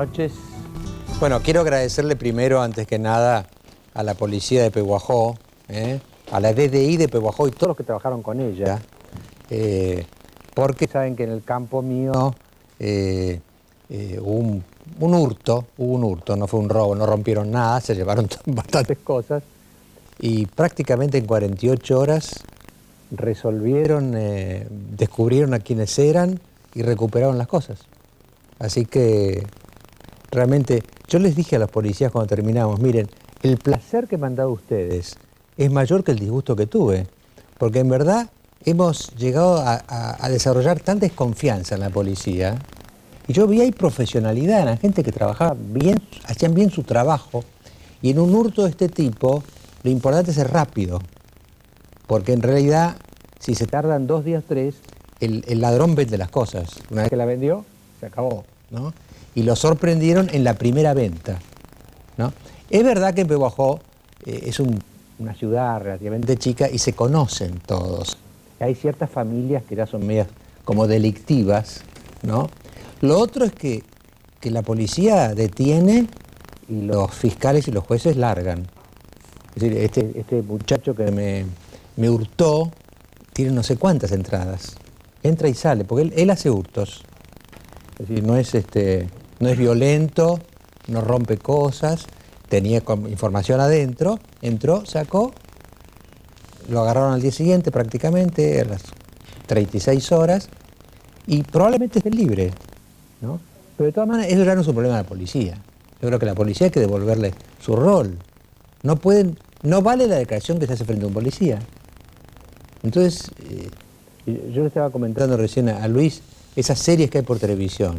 noches. Bueno, quiero agradecerle primero, antes que nada, a la policía de Pehuajó, a la DDI de Pehuajó y todos los que trabajaron con ella, porque saben que en el campo mío hubo un hurto, no fue un robo, no rompieron nada, se llevaron bastantes cosas y prácticamente en 48 horas resolvieron, descubrieron a quiénes eran y recuperaron las cosas. Así que realmente yo les dije a los policías cuando terminamos, miren, el placer que me han dado ustedes es mayor que el disgusto que tuve, porque en verdad hemos llegado a desarrollar tanta desconfianza en la policía, y yo vi ahí profesionalidad en la gente que trabajaba bien, hacían bien su trabajo, y en un hurto de este tipo lo importante es ser rápido, porque en realidad si se tardan 2 días, 3, el ladrón vende las cosas. Una vez que la vendió, se acabó, ¿no? Y lo sorprendieron en la primera venta, ¿no? Es verdad que en Pehuajó es una ciudad relativamente chica y se conocen todos. Hay ciertas familias que ya son medias como delictivas, ¿no? Lo otro es que la policía detiene y los fiscales y los jueces largan. Es decir, este muchacho que me hurtó tiene no sé cuántas entradas. Entra y sale, porque él hace hurtos. Es decir, no es violento, no rompe cosas, tenía información adentro, entró, sacó, lo agarraron al día siguiente prácticamente, a las 36 horas, y probablemente esté libre, ¿no? Pero de todas maneras, eso ya no es un problema de la policía. Yo creo que la policía hay que devolverle su rol. No vale la declaración que se hace frente a un policía. Entonces, yo le estaba comentando recién a Luis, esas series que hay por televisión,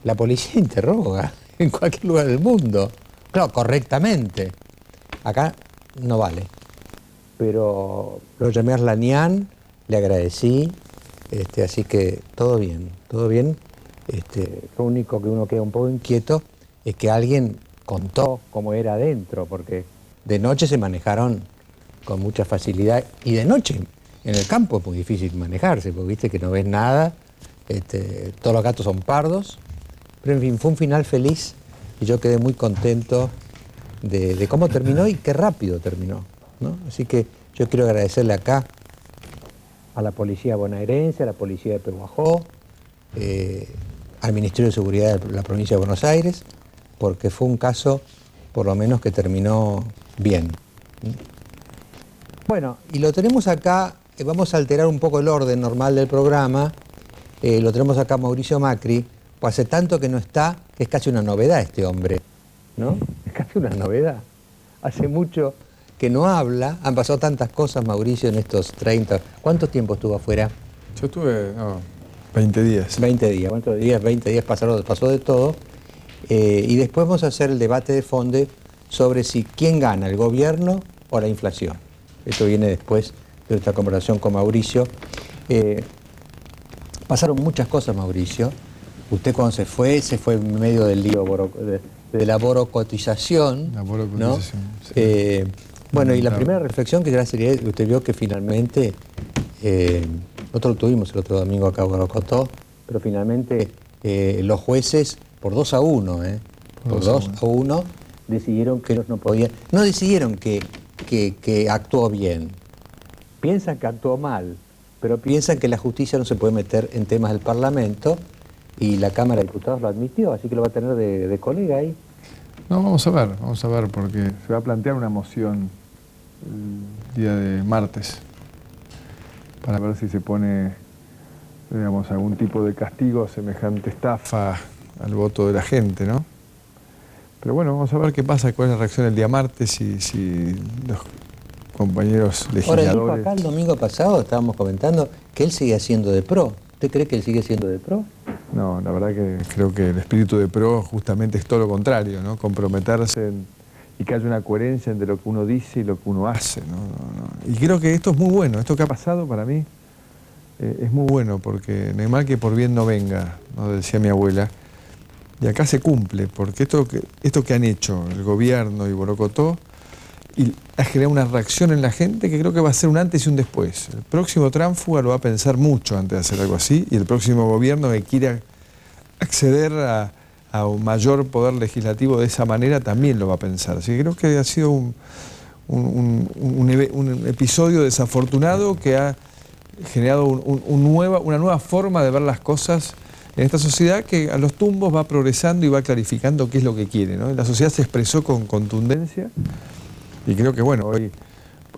la policía interroga en cualquier lugar del mundo. Claro, correctamente. Acá no vale. Pero lo llamé a Arlanian, le agradecí, así que todo bien, todo bien. Lo único que uno queda un poco inquieto es que alguien contó cómo era adentro, porque de noche se manejaron con mucha facilidad y de noche en el campo es muy difícil manejarse, porque viste que no ves nada, todos los gatos son pardos, pero en fin, fue un final feliz y yo quedé muy contento de cómo terminó y qué rápido terminó, ¿no? Así que yo quiero agradecerle acá a la policía bonaerense, a la policía de Pehuajó, al Ministerio de Seguridad de la provincia de Buenos Aires, porque fue un caso, por lo menos, que terminó bien. Bueno, y lo tenemos acá, vamos a alterar un poco el orden normal del programa, lo tenemos acá Mauricio Macri, pues hace tanto que no está, que es casi una novedad este hombre, ¿no? Es casi una novedad. Hace mucho que no habla, han pasado tantas cosas, Mauricio, en estos 30... ¿Cuánto tiempo estuvo afuera? Yo estuve 20 días. 20 días, ¿cuántos días? 20 días pasó de todo. Y después vamos a hacer el debate de fondo sobre si quién gana, el gobierno o la inflación. Esto viene después de nuestra conversación con Mauricio. Pasaron muchas cosas, Mauricio. Usted cuando se fue en medio del lío de la borocotización. La borocotización, ¿no? Sí. Bueno, y la primera reflexión que sería, usted vio que finalmente, nosotros lo tuvimos el otro domingo acá en Borocotó, pero finalmente los jueces, por 2-1, por 2-1, decidieron que ellos no podían, no decidieron que actuó bien, piensan que actuó mal, pero piensan que la justicia no se puede meter en temas del Parlamento, y la Cámara de Diputados lo admitió, así que lo va a tener de colega ahí. No, vamos a ver, porque se va a plantear una moción el día de martes para ver si se pone, digamos, algún tipo de castigo semejante estafa al voto de la gente, ¿no? Pero bueno, vamos a ver qué pasa, cuál es la reacción el día martes, si los compañeros legisladores... Ahora, dijo acá el domingo pasado, estábamos comentando, que él sigue siendo de PRO. ¿Usted cree que él sigue siendo de PRO? No, la verdad que creo que el espíritu de PRO justamente es todo lo contrario, ¿no? Comprometerse y que haya una coherencia entre lo que uno dice y lo que uno hace, ¿no? Y creo que esto es muy bueno, esto que ha pasado para mí es muy bueno, porque no hay mal que por bien no venga, ¿no? Decía mi abuela, y acá se cumple, porque esto que han hecho el gobierno y Borocotó, y ha generado una reacción en la gente que creo que va a ser un antes y un después. El próximo tránsfuga lo va a pensar mucho antes de hacer algo así, y el próximo gobierno que quiera acceder a a un mayor poder legislativo de esa manera, también lo va a pensar. Así que creo que ha sido un episodio desafortunado que ha generado una nueva forma de ver las cosas en esta sociedad que a los tumbos va progresando y va clarificando qué es lo que quiere, ¿no? La sociedad se expresó con contundencia y creo que, bueno, hoy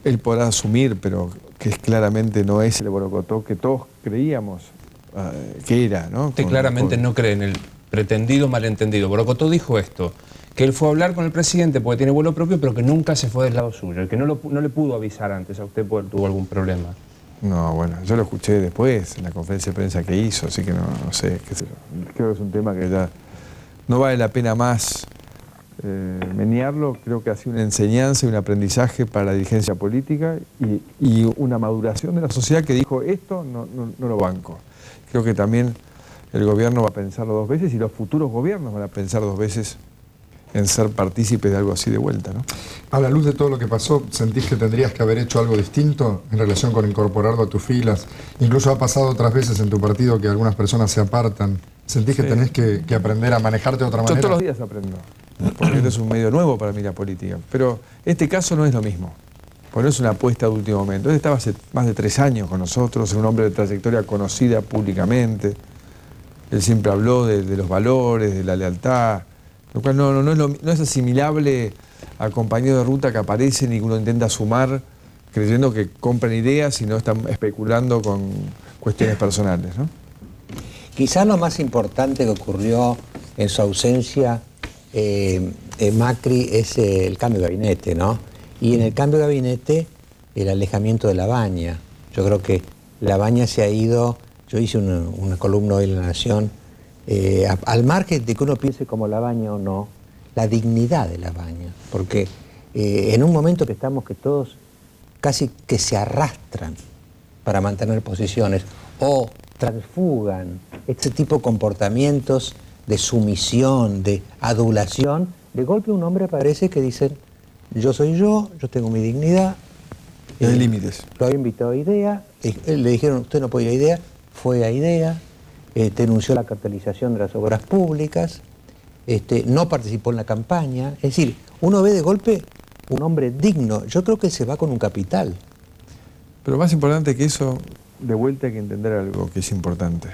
él podrá asumir, pero que claramente no es el Borocotó que todos creíamos que era, ¿no? Usted claramente no cree en el pretendido malentendido. Borocotó dijo esto, que él fue a hablar con el presidente porque tiene vuelo propio, pero que nunca se fue del lado suyo, el que no le pudo avisar antes a usted porque tuvo algún problema. No, bueno, yo lo escuché después en la conferencia de prensa que hizo, así que no sé, qué sé yo. Creo que es un tema que ya no vale la pena más menearlo. Creo que ha sido una enseñanza y un aprendizaje para la dirigencia política y una maduración de la sociedad que dijo esto no lo banco. Creo que también el gobierno va a pensarlo dos veces y los futuros gobiernos van a pensar dos veces en ser partícipes de algo así de vuelta, ¿no? A la luz de todo lo que pasó, ¿sentís que tendrías que haber hecho algo distinto en relación con incorporarlo a tus filas? Incluso ha pasado otras veces en tu partido que algunas personas se apartan. ¿Sentís que tenés que aprender a manejarte de otra manera? Yo todos los días aprendo, porque este es un medio nuevo para mí la política. Pero este caso no es lo mismo, porque no es una apuesta de último momento. Él estaba hace más de 3 años con nosotros, es un hombre de trayectoria conocida públicamente. Él siempre habló de los valores, de la lealtad, lo cual no es asimilable a compañeros de ruta que aparecen y que uno intenta sumar creyendo que compran ideas y no están especulando con cuestiones personales, ¿no? Quizás lo más importante que ocurrió en su ausencia, Macri, es el cambio de gabinete, ¿no? Y en el cambio de gabinete, el alejamiento de Labaña. Yo creo que Labaña se ha ido, yo hice una columna hoy en La Nación, al margen de que uno piense como Labaña o no, la dignidad de Labaña, porque en un momento que estamos que todos casi que se arrastran para mantener posiciones o transfugan este tipo de comportamientos de sumisión, de adulación, de golpe un hombre aparece que dice, yo soy yo tengo mi dignidad. No hay límites. Lo había invitado a IDEA, le dijeron, usted no puede ir a IDEA, fue a IDEA, denunció la cartelización de las obras públicas, no participó en la campaña. Es decir, uno ve de golpe un hombre digno. Yo creo que se va con un capital. Pero más importante que eso, de vuelta hay que entender algo que es importante.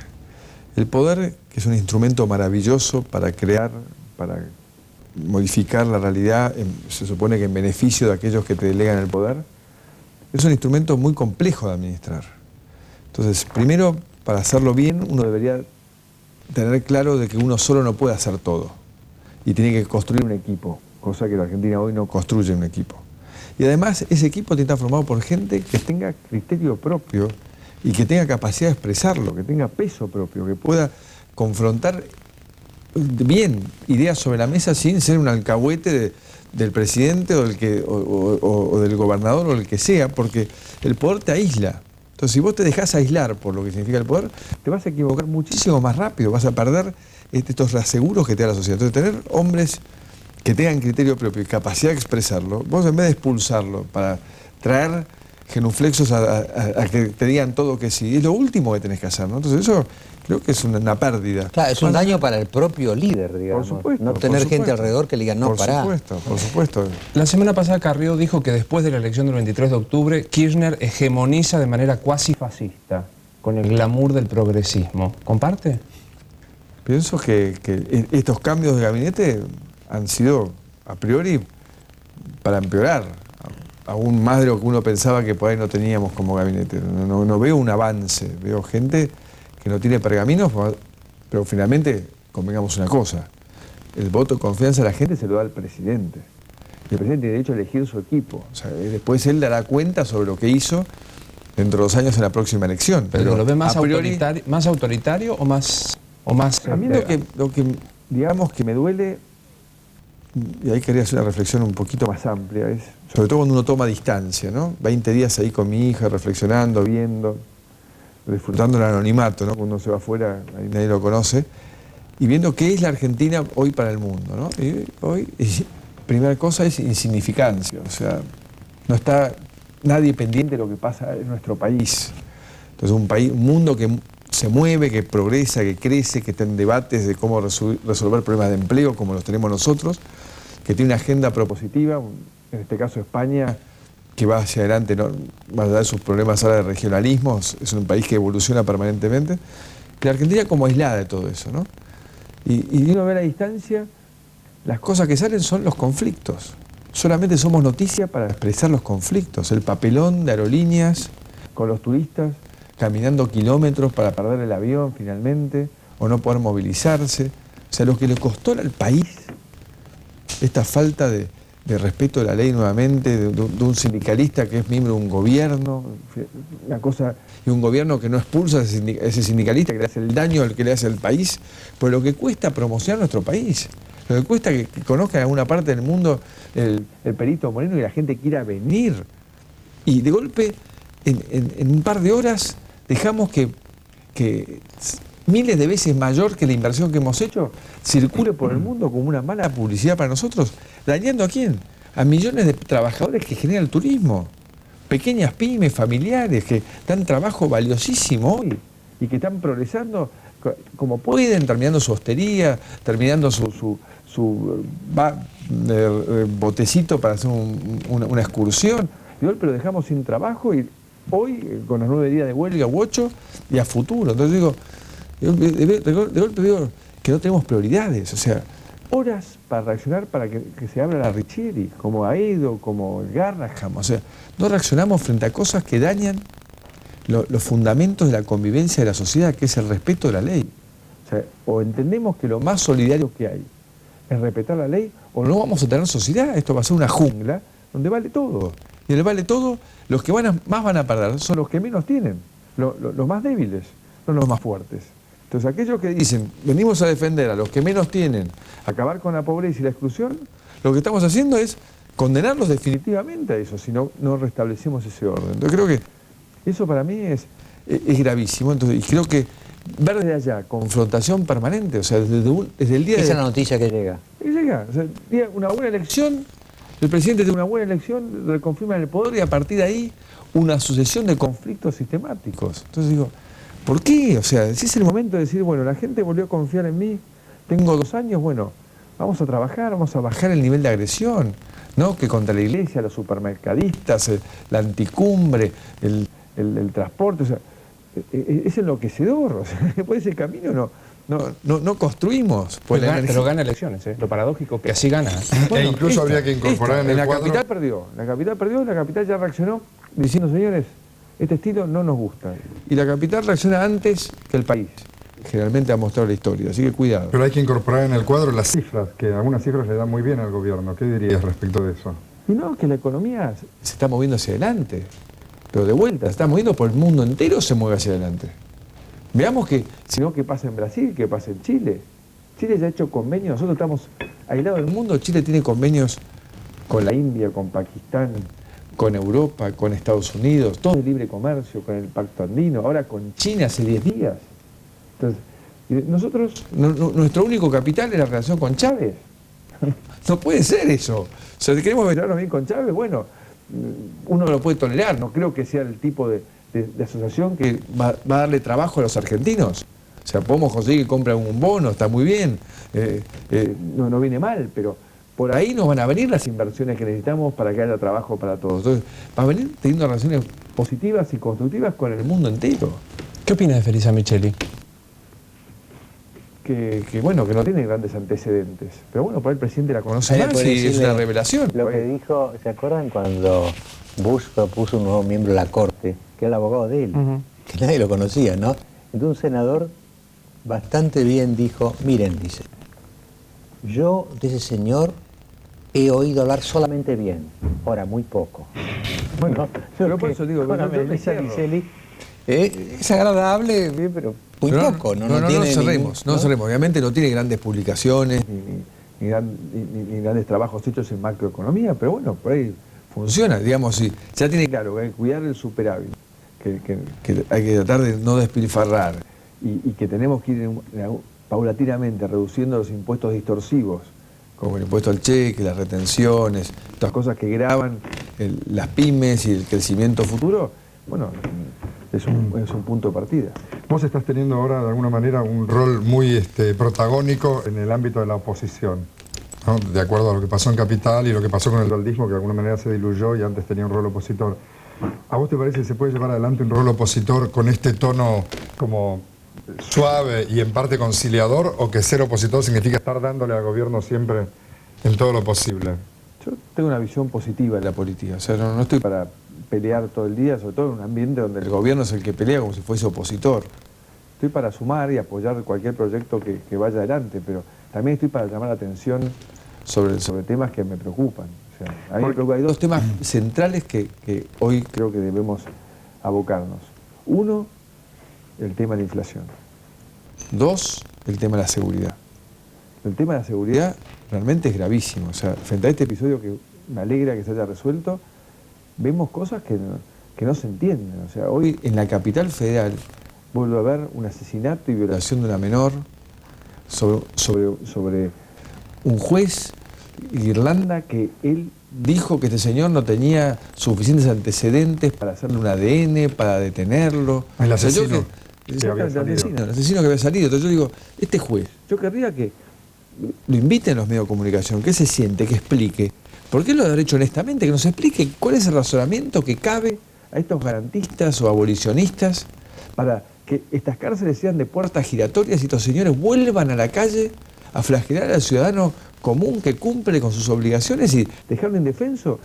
El poder, que es un instrumento maravilloso para crear, para modificar la realidad, se supone que en beneficio de aquellos que te delegan el poder, es un instrumento muy complejo de administrar. Entonces, primero, para hacerlo bien, uno debería tener claro de que uno solo no puede hacer todo y tiene que construir un equipo, cosa que la Argentina hoy no construye un equipo. Y además ese equipo tiene que estar formado por gente que tenga criterio propio y que tenga capacidad de expresarlo, que tenga peso propio, que pueda confrontar bien ideas sobre la mesa sin ser un alcahuete del presidente o del gobernador o el que sea, porque el poder te aísla. Entonces, si vos te dejás aislar por lo que significa el poder, te vas a equivocar muchísimo más rápido, vas a perder estos aseguros que te da la sociedad. Entonces, tener hombres que tengan criterio propio y capacidad de expresarlo, vos en vez de expulsarlo para traer genuflexos a que te digan todo que sí, es lo último que tenés que hacer, ¿no? Entonces, eso creo que es una pérdida. Claro, es un daño para el propio líder, digamos. Por supuesto, no tener gente alrededor que le diga, no, pará. Por supuesto. La semana pasada Carrió dijo que después de la elección del 23 de octubre, Kirchner hegemoniza de manera cuasi fascista, con el glamour del progresismo. ¿Comparte? Pienso que estos cambios de gabinete han sido, a priori, para empeorar, aún más de lo que uno pensaba que por ahí no teníamos como gabinete. No veo un avance, veo gente que no tiene pergaminos, pero finalmente, convengamos una cosa, el voto de confianza de la gente se lo da al presidente. Y el presidente tiene derecho a elegir su equipo. O sea, después él dará cuenta sobre lo que hizo dentro de 2 años en la próxima elección. ¿Pero lo ve más, a priori, más autoritario o más a mí lo que, digamos, que me duele, y ahí quería hacer una reflexión un poquito más amplia, es sobre todo cuando uno toma distancia, ¿no? 20 días ahí con mi hija, reflexionando, viendo, disfrutando el anonimato, ¿no? Cuando uno se va afuera, ahí nadie lo conoce, y viendo qué es la Argentina hoy para el mundo, ¿no? Y hoy, primera cosa es insignificancia, o sea, no está nadie pendiente de lo que pasa en nuestro país. Entonces un mundo que se mueve, que progresa, que crece, que está en debates de cómo resolver problemas de empleo como los tenemos nosotros, que tiene una agenda propositiva, en este caso España, que va hacia adelante, ¿no? Más allá de sus problemas ahora de regionalismo, es un país que evoluciona permanentemente, que la Argentina como aislada de todo eso, ¿no? Y uno ve a la distancia, las cosas que salen son los conflictos. Solamente somos noticia para expresar los conflictos, el papelón de aerolíneas con los turistas, caminando kilómetros para perder el avión finalmente, o no poder movilizarse. O sea, lo que le costó al país, esta falta de respeto de la ley nuevamente, de un sindicalista que es miembro de un gobierno, una cosa, y un gobierno que no expulsa a ese sindicalista, que le hace el daño al que le hace al país, por lo que cuesta promocionar nuestro país, lo que cuesta que conozcan en alguna parte del mundo el Perito Moreno y la gente quiera venir. Y de golpe, en un par de horas, dejamos que miles de veces mayor que la inversión que hemos hecho circule por el mundo como una mala publicidad para nosotros, dañando ¿a quién? A millones de trabajadores que genera el turismo, pequeñas pymes familiares que dan trabajo valiosísimo hoy y que están progresando como pueden, terminando su hostería, terminando su botecito para hacer una excursión, y hoy pero dejamos sin trabajo y hoy con los 9 días de huelga u 8 y a futuro. Entonces digo, de golpe veo que no tenemos prioridades, o sea, horas para reaccionar para que se abra la Richieri, como Aedo, como el Garraham, o sea, no reaccionamos frente a cosas que dañan los fundamentos de la convivencia de la sociedad, que es el respeto de la ley. O sea, o entendemos que lo más solidario que hay es respetar la ley, o no vamos a tener sociedad, esto va a ser una jungla donde vale todo. Y en el vale todo, los que más van a perder son los que menos tienen, los más débiles, no los más fuertes. Entonces aquellos que dicen, venimos a defender a los que menos tienen, acabar con la pobreza y la exclusión, lo que estamos haciendo es condenarlos definitivamente a eso, si no restablecemos ese orden. Entonces creo que eso para mí es gravísimo. Entonces, y creo que ver desde allá confrontación permanente, o sea, desde el día Esa es la noticia que llega. llega, o sea, una buena elección, el presidente tiene una buena elección, reconfirma el poder y a partir de ahí una sucesión de conflictos sistemáticos. Entonces digo, ¿por qué? O sea, si es el momento de decir, bueno, la gente volvió a confiar en mí, tengo 2 años, bueno, vamos a trabajar, vamos a bajar el nivel de agresión, ¿no? Que contra la iglesia, los supermercadistas, la anticumbre, el transporte, o sea, es enloquecedor, o sea, después de ese camino no construimos. Pues pero gana elecciones, lo paradójico que así gana. Bueno, incluso habría que incorporar en el cuadro... La capital ya reaccionó diciendo, señores, este estilo no nos gusta. Y la capital reacciona antes que el país, generalmente ha mostrado la historia, así que cuidado. Pero hay que incorporar en el cuadro las cifras, que algunas cifras le dan muy bien al gobierno. ¿Qué dirías respecto de eso? Y no, que la economía se está moviendo hacia adelante, pero de vuelta, se está moviendo por el mundo entero, se mueve hacia adelante. Veamos que, si no, qué pasa en Brasil, qué pasa en Chile. Chile ya ha hecho convenios, nosotros estamos aislados del mundo, Chile tiene convenios con la India, con Pakistán, con Europa, con Estados Unidos, todo de libre comercio, con el Pacto Andino, ahora con China hace 10 días. Entonces, nosotros, nuestro único capital es la relación con Chávez. No puede ser eso. O sea, si queremos vernos bien con Chávez, bueno, uno lo puede tolerar, no creo que sea el tipo de asociación que va a darle trabajo a los argentinos. O sea, podemos conseguir que compren un bono, está muy bien, no viene mal, pero por ahí nos van a venir las inversiones que necesitamos para que haya trabajo para todos. Entonces, va a venir teniendo relaciones positivas y constructivas con el mundo entero. ¿Qué opinas de Felisa Micheli? Que bueno, que no tiene grandes antecedentes. Pero bueno, por ahí el presidente la conoce más y es una revelación. Lo que dijo, ¿se acuerdan cuando Bush propuso un nuevo miembro de la Corte, que era el abogado de él, que nadie lo conocía, ¿no? Entonces un senador bastante bien dijo, miren, dice, yo de ese señor he oído hablar solamente bien, ahora muy poco. Bueno, pero por eso digo, Felisa Micheli es agradable, pero muy poco. No cerremos. Obviamente no tiene grandes publicaciones ni grandes trabajos hechos en macroeconomía, pero bueno, por ahí funciona, digamos, sí. Ya tiene claro que hay que cuidar el superávit, que hay que tratar de no despilfarrar y que tenemos que ir paulatinamente reduciendo los impuestos distorsivos, como el impuesto al cheque, las retenciones, todas cosas que gravan las pymes y el crecimiento futuro. Bueno, es un punto de partida. Vos estás teniendo ahora, de alguna manera, un rol muy protagónico en el ámbito de la oposición, ¿no? De acuerdo a lo que pasó en Capital y lo que pasó con el roldismo, que de alguna manera se diluyó y antes tenía un rol opositor. ¿A vos te parece que se puede llevar adelante un rol opositor con este tono como suave y en parte conciliador, o que ser opositor significa estar dándole al gobierno siempre en todo lo posible? Yo tengo una visión positiva de la política, o sea, no estoy para pelear todo el día, sobre todo en un ambiente donde el gobierno es el que pelea como si fuese opositor. Estoy para sumar y apoyar cualquier proyecto que vaya adelante, pero también estoy para llamar la atención sobre temas que me preocupan. O sea, a mí me preocupa. Hay dos temas centrales que hoy creo que debemos abocarnos. Uno, el tema de la inflación. Dos, el tema de la seguridad. El tema de la seguridad realmente es gravísimo. O sea, frente a este episodio que me alegra que se haya resuelto, vemos cosas que no se entienden. O sea, hoy en la capital federal vuelve a haber un asesinato y violación de una menor sobre un juez de Irlanda que él dijo que este señor no tenía suficientes antecedentes para hacerle un ADN, para detenerlo. El asesino. O sea, el asesino que había salido. Entonces yo digo, este juez, yo querría que lo inviten a los medios de comunicación, que se siente, que explique. ¿Por qué lo ha hecho honestamente? Que nos explique cuál es el razonamiento que cabe a estos garantistas o abolicionistas para que estas cárceles sean de puertas giratorias y estos señores vuelvan a la calle a flagelar al ciudadano común que cumple con sus obligaciones y dejarlo indefenso.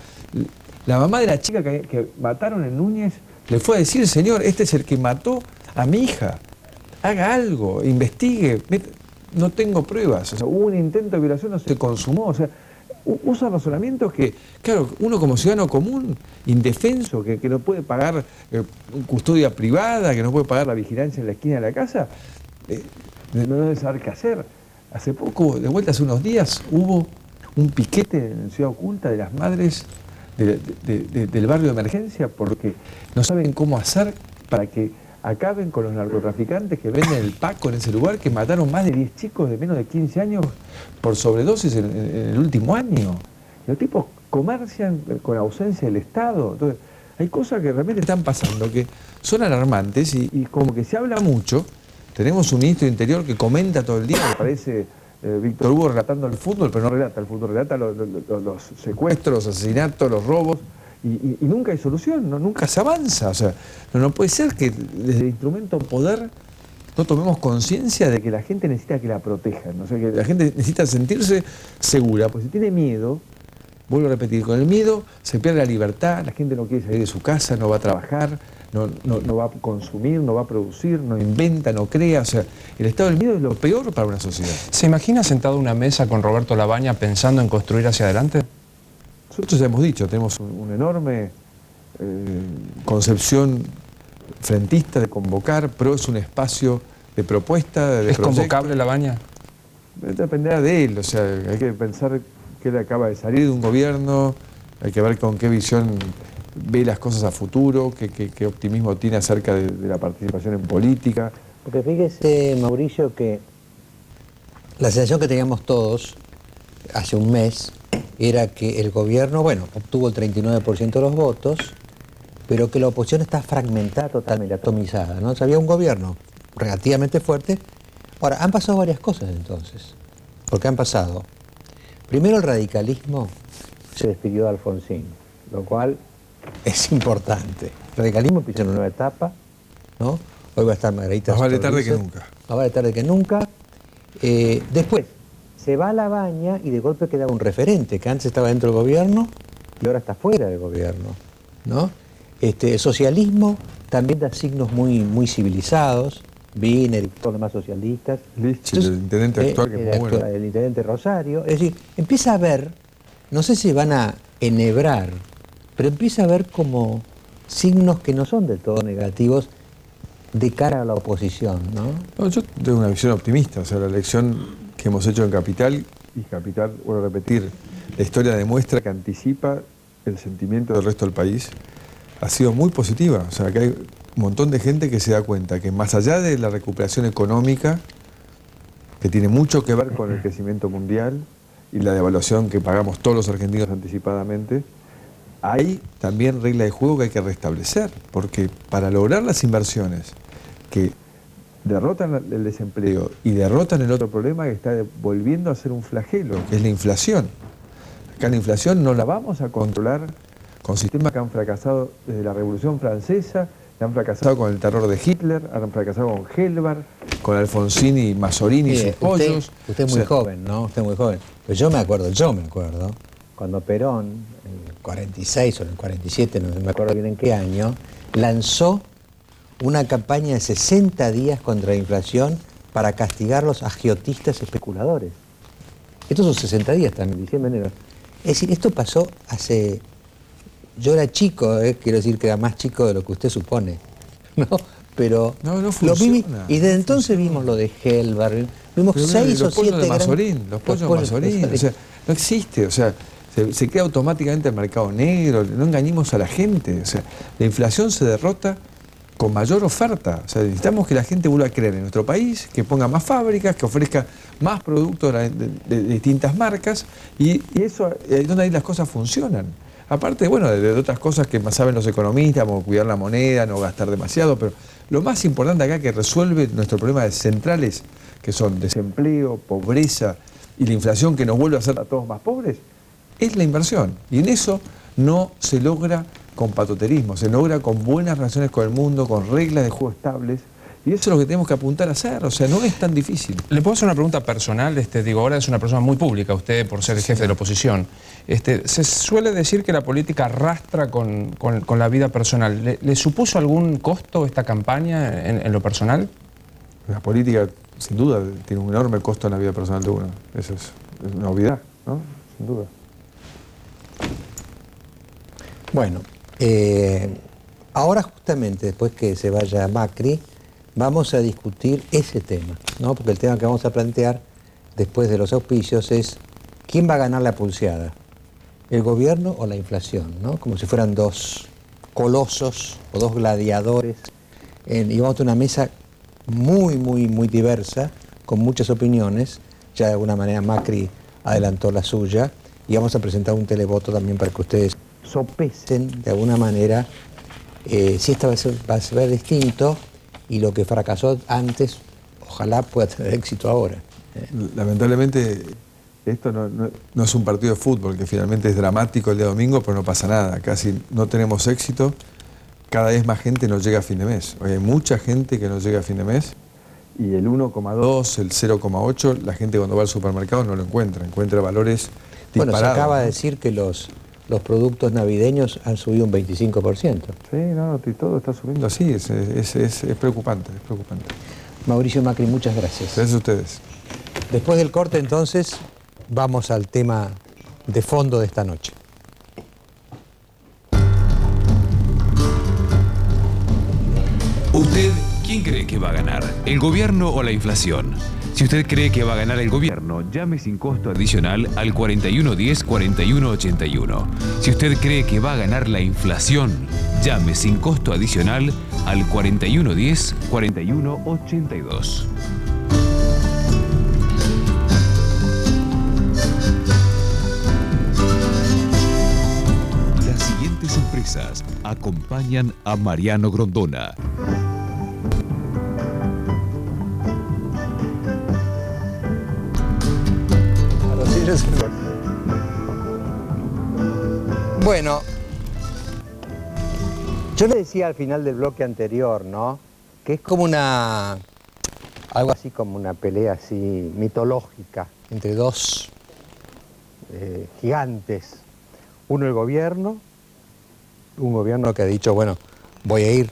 La mamá de la chica que mataron en Núñez le fue a decir, señor, este es el que mató a mi hija, haga algo, investigue. No tengo pruebas. O sea, hubo un intento de violación, no se consumó. O sea, usa razonamientos que, claro, uno como ciudadano común, indefenso, que no puede pagar custodia privada, que no puede pagar la vigilancia en la esquina de la casa, no debe saber qué hacer. Hace poco, de vuelta hace unos días, hubo un piquete en Ciudad Oculta de las madres del barrio de emergencia porque no saben cómo hacer para que acaben con los narcotraficantes que venden el Paco en ese lugar, que mataron más de 10 chicos de menos de 15 años por sobredosis en el último año. Los tipos comercian con ausencia del Estado. Entonces, hay cosas que realmente están pasando que son alarmantes y como que se habla mucho. Tenemos un ministro de Interior que comenta todo el día, me parece Víctor Hugo relatando el fútbol, pero no relata el fútbol, relata los secuestros, los asesinatos, los robos. Y nunca hay solución, nunca se avanza. O sea, no puede ser que desde el instrumento poder no tomemos conciencia de que la gente necesita que la protejan. O sea, que la gente necesita sentirse segura, porque si tiene miedo, vuelvo a repetir, con el miedo se pierde la libertad, la gente no quiere salir de su casa, no va a trabajar, no va a consumir, no va a producir, no inventa, no crea. O sea, el estado del miedo es lo peor para una sociedad. ¿Se imagina sentado a una mesa con Roberto Labaña pensando en construir hacia adelante? Nosotros ya hemos dicho, tenemos una enorme concepción frentista de convocar, pero es un espacio de propuesta, de ¿Es proyecto. convocable Labaña? Dependerá de él, o sea, hay que pensar que él acaba de salir de un gobierno, hay que ver con qué visión ve las cosas a futuro, qué optimismo tiene acerca de la participación en política. Porque fíjese, Mauricio, que la sensación que teníamos todos hace un mes era que el gobierno, bueno, obtuvo el 39% de los votos, pero que la oposición está fragmentada totalmente, atomizada, ¿no? O sea, había un gobierno relativamente fuerte. Ahora, han pasado varias cosas entonces, porque han pasado. Primero, el radicalismo se despidió de Alfonsín, lo cual es importante. El radicalismo empieza una nueva etapa, ¿no? Hoy va a estar Margarita. Más vale tarde que nunca. Más vale tarde que nunca. Después, se va a Labaña y de golpe queda un referente, que antes estaba dentro del gobierno y ahora está fuera del gobierno, ¿no? El socialismo también da signos muy civilizados. Wiener y todos los demás socialistas. Lichi, el intendente actual, que es muy bueno. El intendente Rosario. Es decir, empieza a ver, no sé si van a enhebrar, pero empieza a ver como signos que no son del todo negativos de cara a la oposición, ¿no? No, yo tengo una visión optimista. O sea, la elección que hemos hecho en Capital, y Capital, vuelvo a repetir, la historia demuestra que anticipa el sentimiento del resto del país, ha sido muy positiva. O sea, que hay un montón de gente que se da cuenta que más allá de la recuperación económica, que tiene mucho que ver con el crecimiento mundial y la devaluación que pagamos todos los argentinos anticipadamente, hay también reglas de juego que hay que restablecer, porque para lograr las inversiones que derrotan el desempleo y derrotan el otro problema que está volviendo a ser un flagelo, que es la inflación. Acá la inflación no la vamos a controlar con sistemas que han fracasado desde la Revolución Francesa, que han fracasado con el terror de Hitler, han fracasado con Gelbar, con Alfonsín y Mazorini y sus pollos. Usted es muy joven, ¿no? Usted es muy joven. Pero yo me acuerdo, cuando Perón, en el 46 o en el 47, no me acuerdo bien en qué año, lanzó una campaña de 60 días contra la inflación para castigar a los agiotistas especuladores. Estos son 60 días también, diciembre, enero. Es decir, esto pasó hace... Yo era chico, quiero decir que era más chico de lo que usted supone, ¿no? Pero no lo funciona, viví, y desde entonces vimos lo de Gelbar, vimos 6 o 7 de Mazorín, los pollos de Mazorín, o sea, no existe, o sea, se crea automáticamente el mercado negro, no engañemos a la gente, o sea, la inflación se derrota con mayor oferta, o sea, necesitamos que la gente vuelva a creer en nuestro país, que ponga más fábricas, que ofrezca más productos de distintas marcas, y eso es donde ahí las cosas funcionan. Aparte, bueno, de otras cosas que más saben los economistas, como cuidar la moneda, no gastar demasiado, pero lo más importante acá que resuelve nuestros problemas centrales, que son desempleo, pobreza y la inflación que nos vuelve a hacer a todos más pobres, es la inversión. Y en eso no se logra con patoterismo, se logra con buenas relaciones con el mundo, con reglas de juego estables. Y eso es lo que tenemos que apuntar a hacer, o sea, no es tan difícil. ¿Le puedo hacer una pregunta personal? Digo, ahora es una persona muy pública, usted por ser el jefe de la oposición. Se suele decir que la política arrastra con la vida personal. ¿Le supuso algún costo esta campaña en lo personal? La política, sin duda, tiene un enorme costo en la vida personal de uno. Eso es una obviedad, ¿no? Sin duda. Bueno, ahora justamente después que se vaya Macri, vamos a discutir ese tema, ¿no? Porque el tema que vamos a plantear después de los auspicios es ¿quién va a ganar la pulseada? ¿El gobierno o la inflación? ¿No? Como si fueran dos colosos o dos gladiadores. Y vamos a tener una mesa muy diversa, con muchas opiniones. Ya de alguna manera Macri adelantó la suya. Y vamos a presentar un televoto también para que ustedes sopesen de alguna manera si esta va a ser distinto. Y lo que fracasó antes, ojalá pueda tener éxito ahora. Lamentablemente, esto no es un partido de fútbol, que finalmente es dramático el día domingo, pero no pasa nada. Casi no tenemos éxito. Cada vez más gente no llega a fin de mes. Hoy hay mucha gente que no llega a fin de mes. Y el 1,2, el 0,8, la gente cuando va al supermercado no lo encuentra. Encuentra valores disparados. Bueno, se acaba de decir que los productos navideños han subido un 25%. Sí, no, todo está subiendo así, es preocupante, es preocupante. Mauricio Macri, muchas gracias. Gracias a ustedes. Después del corte, entonces, vamos al tema de fondo de esta noche. ¿Usted quién cree que va a ganar? ¿El gobierno o la inflación? Si usted cree que va a ganar el gobierno, llame sin costo adicional al 4110-4181. Si usted cree que va a ganar la inflación, llame sin costo adicional al 4110-4182. Las siguientes empresas acompañan a Mariano Grondona. Bueno, yo le decía al final del bloque anterior, ¿no? Que es como algo así como una pelea así mitológica entre dos gigantes. Uno el gobierno, un gobierno que ha dicho, bueno, voy a ir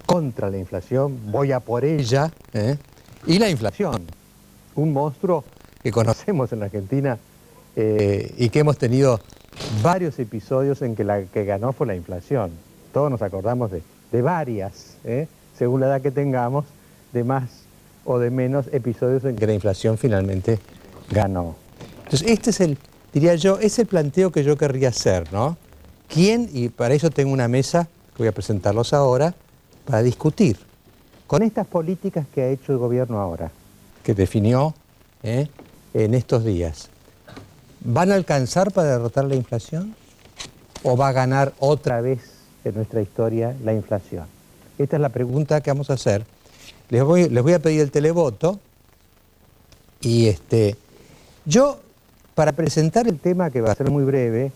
contra la inflación, voy a por ella, y la inflación, un monstruo que conocemos en la Argentina y que hemos tenido varios episodios en que la que ganó fue la inflación. Todos nos acordamos de varias, según la edad que tengamos, de más o de menos episodios en que la inflación finalmente ganó. Entonces este es diría yo, es el planteo que yo querría hacer, ¿no? ¿Quién? Y para eso tengo una mesa, que voy a presentarlos ahora, para discutir con estas políticas que ha hecho el gobierno ahora, que definió en estos días. ¿Van a alcanzar para derrotar la inflación? o va a ganar otra vez en nuestra historia la inflación? Esta es la pregunta que vamos a hacer. Les voy a pedir el televoto y yo, para presentar el tema, que va a ser muy breve,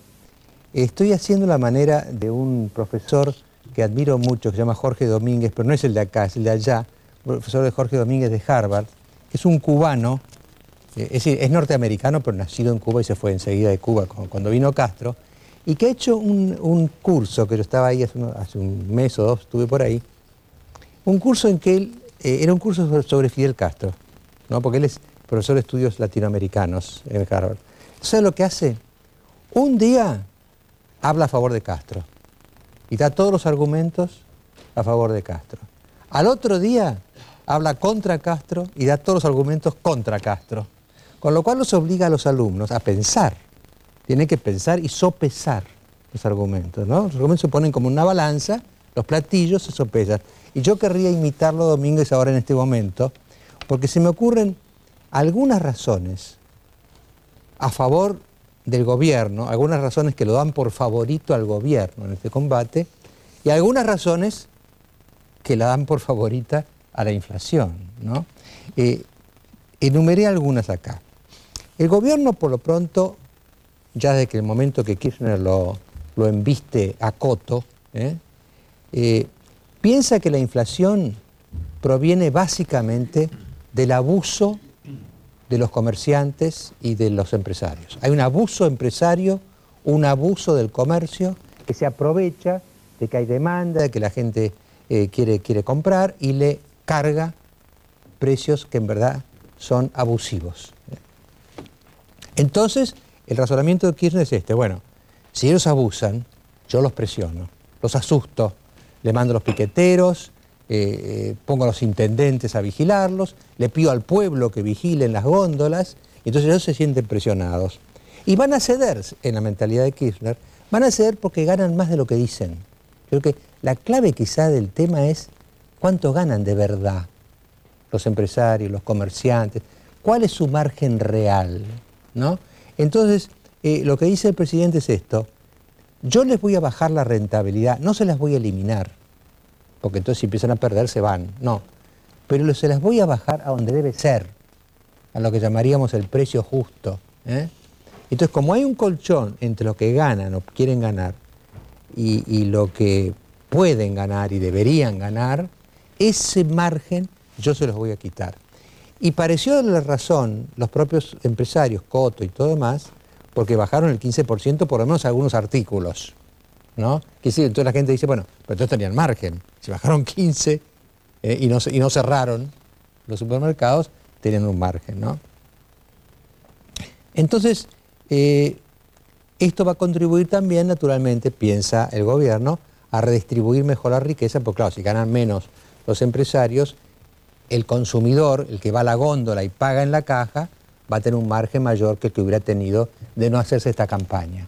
estoy haciendo la manera de un profesor que admiro mucho, que se llama Jorge Domínguez, pero no es el de acá, es el de allá, profesor de Jorge Domínguez de Harvard, que es un cubano, es decir, es norteamericano, pero nacido en Cuba y se fue enseguida de Cuba cuando vino Castro, y que ha hecho un curso, que yo estaba ahí hace un mes o dos, estuve por ahí, un curso en que él, era un curso sobre Fidel Castro, ¿no? Porque él es profesor de estudios latinoamericanos en Harvard. ¿Sabe lo que hace? Un día habla a favor de Castro y da todos los argumentos a favor de Castro. Al otro día habla contra Castro y da todos los argumentos contra Castro. Con lo cual los obliga a los alumnos a pensar. Tienen que pensar y sopesar los argumentos, ¿no? Los argumentos se ponen como una balanza, los platillos se sopesan. Y yo querría imitarlo, Domínguez, ahora en este momento, porque se me ocurren algunas razones a favor del gobierno, algunas razones que lo dan por favorito al gobierno en este combate, y algunas razones que la dan por favorita a la inflación, ¿no? Enumeré algunas acá. El gobierno, por lo pronto, ya desde que el momento que Kirchner lo embiste a coto, piensa que la inflación proviene básicamente del abuso de los comerciantes y de los empresarios. Hay un abuso empresario, un abuso del comercio que se aprovecha de que hay demanda, de que la gente quiere comprar y le carga precios que en verdad son abusivos. Entonces, el razonamiento de Kirchner es este: bueno, si ellos abusan, yo los presiono, los asusto, le mando a los piqueteros, pongo a los intendentes a vigilarlos, le pido al pueblo que vigilen las góndolas, y entonces ellos se sienten presionados. Y van a ceder, en la mentalidad de Kirchner, van a ceder porque ganan más de lo que dicen. Creo que la clave quizá del tema es cuánto ganan de verdad los empresarios, los comerciantes, cuál es su margen real, ¿no? Entonces, lo que dice el presidente es esto: yo les voy a bajar la rentabilidad, no se las voy a eliminar, porque entonces si empiezan a perder se van, no. Pero se las voy a bajar a donde debe ser, a lo que llamaríamos el precio justo. Entonces, como hay un colchón entre lo que ganan o quieren ganar y lo que pueden ganar y deberían ganar, ese margen yo se los voy a quitar. Y pareció darle la razón los propios empresarios, Coto y todo demás, porque bajaron el 15% por lo menos algunos artículos, ¿no? Que sí, entonces la gente dice, bueno, pero entonces tenían margen. Si bajaron 15 y no cerraron los supermercados, tenían un margen, ¿no? Entonces, esto va a contribuir también, naturalmente, piensa el gobierno, a redistribuir mejor la riqueza, porque claro, si ganan menos los empresarios, el consumidor, el que va a la góndola y paga en la caja, va a tener un margen mayor que el que hubiera tenido de no hacerse esta campaña.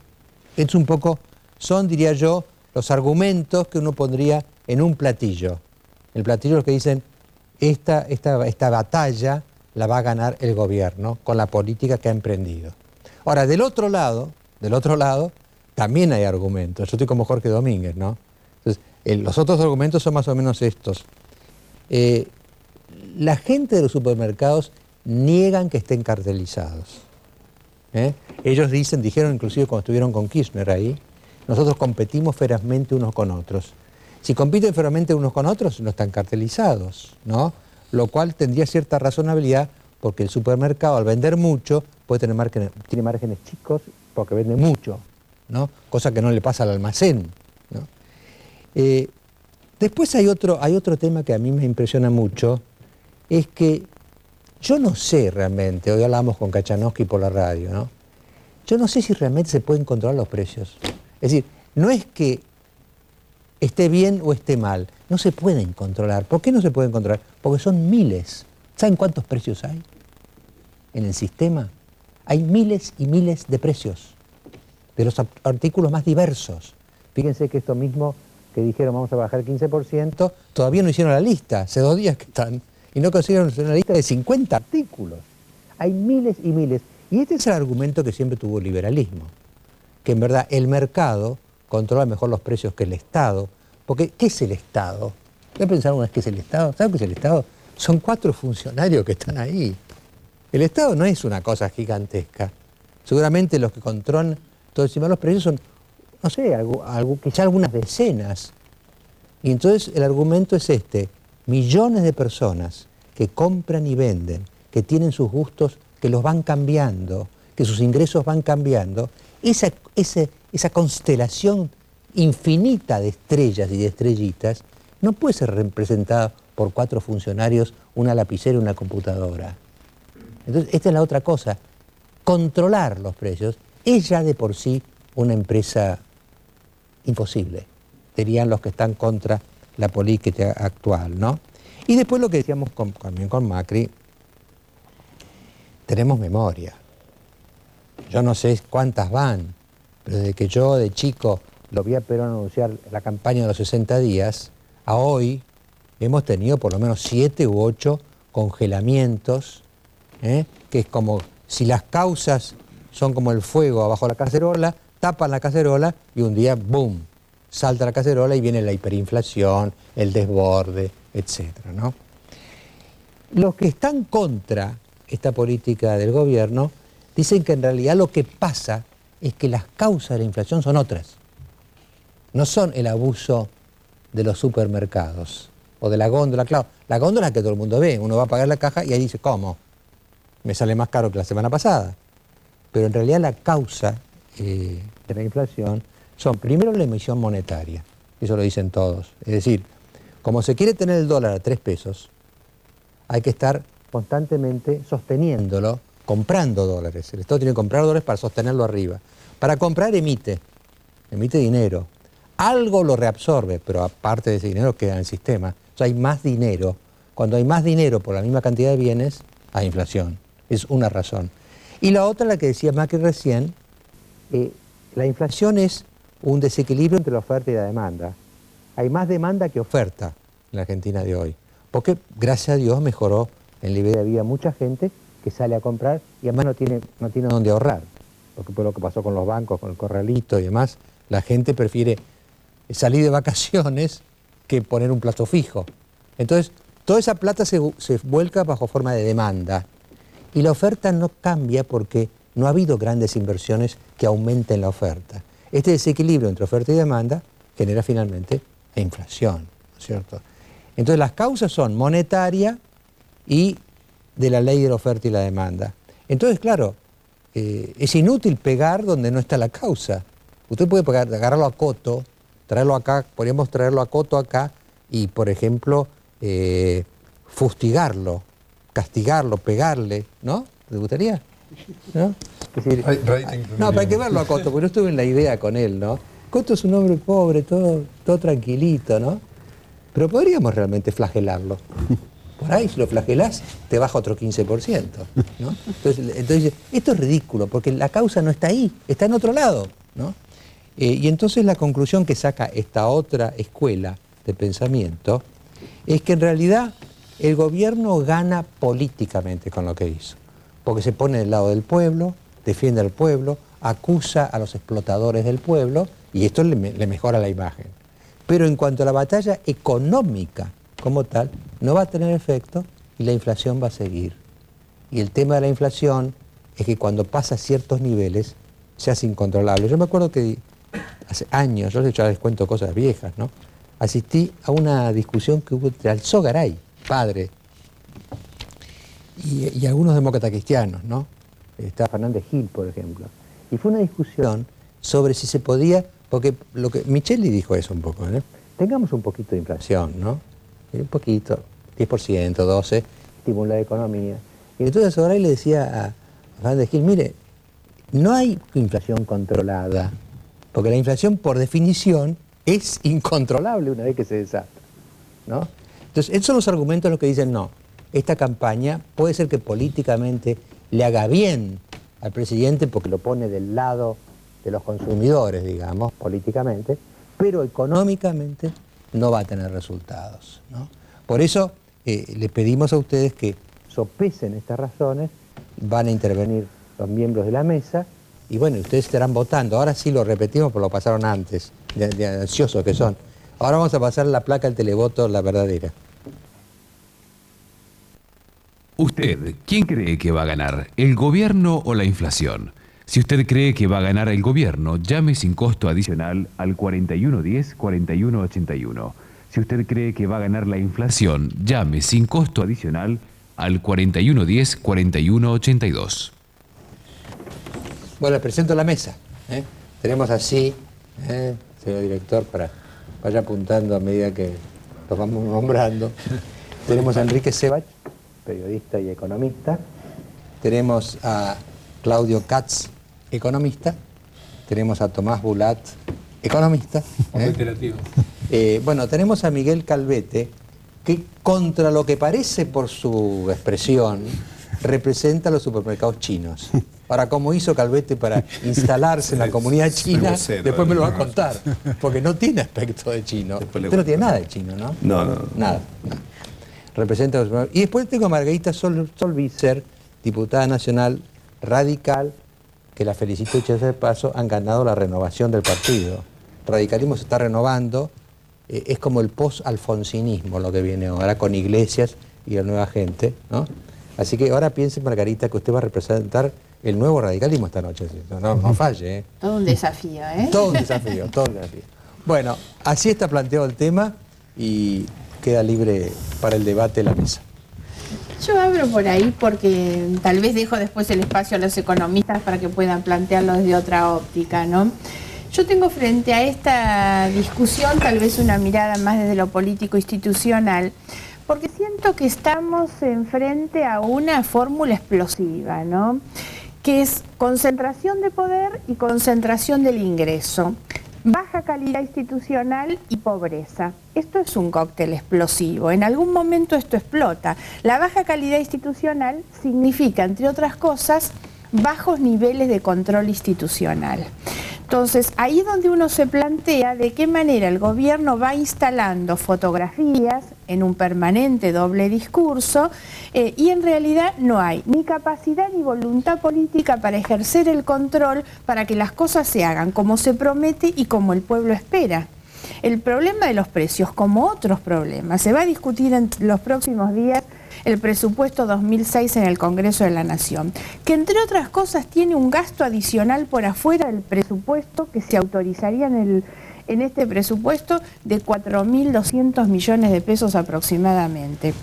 Es un poco, son, diría yo, los argumentos que uno pondría en un platillo. El platillo es que dicen, esta batalla la va a ganar el gobierno con la política que ha emprendido. Ahora, del otro lado, también hay argumentos. Yo estoy como Jorge Domínguez, ¿no? Entonces, los otros argumentos son más o menos estos. La gente de los supermercados niegan que estén cartelizados. Ellos dijeron inclusive cuando estuvieron con Kirchner ahí, nosotros competimos ferozmente unos con otros. Si compiten ferozmente unos con otros, no están cartelizados, ¿no? Lo cual tendría cierta razonabilidad, porque el supermercado, al vender mucho, tiene márgenes chicos porque vende mucho, ¿no? Cosa que no le pasa al almacén, ¿no? Después hay otro tema que a mí me impresiona mucho, es que yo no sé realmente, hoy hablamos con Kachanowski por la radio, ¿no? Yo no sé si realmente se pueden controlar los precios. Es decir, no es que esté bien o esté mal, no se pueden controlar. ¿Por qué no se pueden controlar? Porque son miles. ¿Saben cuántos precios hay en el sistema? Hay miles y miles de precios, de los artículos más diversos. Fíjense que esto mismo que dijeron vamos a bajar el 15%, todavía no hicieron la lista, hace 2 días que están, y no consiguieron una lista de 50 artículos. Hay miles y miles. Y este es el argumento que siempre tuvo el liberalismo, que en verdad el mercado controla mejor los precios que el Estado. Porque, ¿qué es el Estado? ¿Voy a pensar una vez qué es el Estado? ¿Saben qué es el Estado? Son 4 funcionarios que están ahí. El Estado no es una cosa gigantesca. Seguramente los que controlan todo encima de los precios son, no sé, quizá algunas decenas. Y entonces el argumento es este: millones de personas que compran y venden, que tienen sus gustos, que los van cambiando, que sus ingresos van cambiando, esa constelación infinita de estrellas y de estrellitas no puede ser representada por 4 funcionarios, una lapicera y una computadora. Entonces, esta es la otra cosa. Controlar los precios es ya de por sí una empresa imposible, dirían los que están contra la política actual, ¿no? Y después lo que decíamos también con Macri, tenemos memoria. Yo no sé cuántas van, pero desde que yo de chico lo vi a Perón anunciar la campaña de los 60 días, a hoy hemos tenido por lo menos 7 u 8 congelamientos, que es como si las causas son como el fuego abajo de la cacerola, tapan la cacerola y un día, ¡boom!, salta la cacerola y viene la hiperinflación, el desborde, etcétera, ¿no? Los que están contra esta política del gobierno dicen que en realidad lo que pasa es que las causas de la inflación son otras. No son el abuso de los supermercados o de la góndola. Claro, la góndola es que todo el mundo ve. Uno va a pagar la caja y ahí dice, ¿cómo? Me sale más caro que la semana pasada. Pero en realidad la causa de la inflación son primero la emisión monetaria. Eso lo dicen todos. Es decir, como se quiere tener el dólar a 3 pesos, hay que estar constantemente sosteniéndolo, comprando dólares. El Estado tiene que comprar dólares para sostenerlo arriba. Para comprar emite dinero. Algo lo reabsorbe, pero aparte de ese dinero queda en el sistema. O sea, hay más dinero. Cuando hay más dinero por la misma cantidad de bienes, hay inflación. Es una razón. Y la otra, la que decía Macri recién, la inflación es un desequilibrio entre la oferta y la demanda. Hay más demanda que oferta en la Argentina de hoy. Porque, gracias a Dios, mejoró el nivel de vida mucha gente que sale a comprar y además no tiene dónde ahorrar. Porque fue lo que pasó con los bancos, con el corralito y demás. La gente prefiere salir de vacaciones que poner un plazo fijo. Entonces, toda esa plata se vuelca bajo forma de demanda. Y la oferta no cambia porque no ha habido grandes inversiones que aumenten la oferta. Este desequilibrio entre oferta y demanda genera finalmente la inflación, ¿no es cierto? Entonces las causas son monetaria y de la ley de la oferta y la demanda. Entonces, claro, es inútil pegar donde no está la causa. Usted puede agarrarlo a coto, traerlo acá, podríamos traerlo a coto acá y, por ejemplo, fustigarlo, castigarlo, pegarle, ¿no? ¿Le gustaría? ¿No? Es decir, no, pero hay que verlo a Coto, porque no estuve en la idea con él, ¿no? Coto es un hombre pobre, todo tranquilito, ¿no? Pero podríamos realmente flagelarlo. Por ahí, si lo flagelás, te baja otro 15%, ¿no? Entonces, esto es ridículo, porque la causa no está ahí, está en otro lado, ¿no? Y entonces la conclusión que saca esta otra escuela de pensamiento es que en realidad el gobierno gana políticamente con lo que hizo, porque se pone del lado del pueblo, defiende al pueblo, acusa a los explotadores del pueblo y esto le mejora la imagen. Pero en cuanto a la batalla económica como tal, no va a tener efecto y la inflación va a seguir. Y el tema de la inflación es que cuando pasa ciertos niveles se hace incontrolable. Yo me acuerdo que hace años, yo ya les cuento cosas viejas, ¿no? Asistí a una discusión que hubo entre Alzogaray, padre, y algunos demócratas cristianos, ¿no? Estaba Fernández Gil, por ejemplo. Y fue una discusión sobre si se podía, porque lo que Micheli dijo eso un poco, ¿no? Tengamos un poquito de inflación, ¿no? Un poquito, 10%, 12%, estimular la economía. Y entonces Alzogaray le decía a Fernández Gil, mire, no hay inflación controlada, porque la inflación por definición es incontrolable una vez que se desata, ¿no? Entonces, esos son los argumentos en los que dicen, no, esta campaña puede ser que políticamente le haga bien al presidente porque lo pone del lado de los consumidores, digamos, políticamente, pero económicamente no va a tener resultados, ¿no? Por eso les pedimos a ustedes que sopesen estas razones, van a intervenir los miembros de la mesa y bueno, ustedes estarán votando. Ahora sí lo repetimos, pero lo pasaron antes. de ansiosos que son. Ahora vamos a pasar la placa al televoto, la verdadera. Usted, ¿quién cree que va a ganar? ¿El gobierno o la inflación? Si usted cree que va a ganar el gobierno, llame sin costo adicional al 4110-4181. Si usted cree que va a ganar la inflación, llame sin costo adicional al 4110-4182. Bueno, les presento la mesa. Tenemos así, señor director, para vaya apuntando a medida que los vamos nombrando. Tenemos a Enrique Sebach, periodista y economista. Tenemos a Claudio Katz, economista. Tenemos a Tomás Bulat, economista. Bueno, tenemos a Miguel Calvete, que contra lo que parece por su expresión, representa a los supermercados chinos. Ahora, ¿cómo hizo Calvete para instalarse en la comunidad china? Después me lo va a contar, porque no tiene aspecto de chino. Usted no tiene nada de chino, ¿no? No. Nada. Representa a los supermercados. Y después tengo a Margarita Solvícer, diputada nacional radical, que la felicito y de paso, han ganado la renovación del partido. El radicalismo se está renovando, es como el post-alfonsinismo lo que viene ahora con Iglesias y la nueva gente, ¿no? Así que ahora piense, Margarita, que usted va a representar el nuevo radicalismo esta noche. No falle, ¿eh? Todo un desafío, ¿eh? Todo un desafío. Bueno, así está planteado el tema y queda libre para el debate la mesa. Yo abro por ahí porque tal vez dejo después el espacio a los economistas para que puedan plantearlo desde otra óptica, ¿no? Yo tengo frente a esta discusión tal vez una mirada más desde lo político institucional, porque siento que estamos enfrente a una fórmula explosiva, ¿no? Que es concentración de poder y concentración del ingreso, baja calidad institucional y pobreza. Esto es un cóctel explosivo. En algún momento esto explota. La baja calidad institucional significa, entre otras cosas, bajos niveles de control institucional. Entonces, ahí es donde uno se plantea de qué manera el gobierno va instalando fotografías en un permanente doble discurso y en realidad no hay ni capacidad ni voluntad política para ejercer el control para que las cosas se hagan como se promete y como el pueblo espera. El problema de los precios, como otros problemas, se va a discutir en los próximos días el presupuesto 2006 en el Congreso de la Nación, que entre otras cosas tiene un gasto adicional por afuera del presupuesto que se autorizaría en este presupuesto de 4.200 millones de pesos aproximadamente.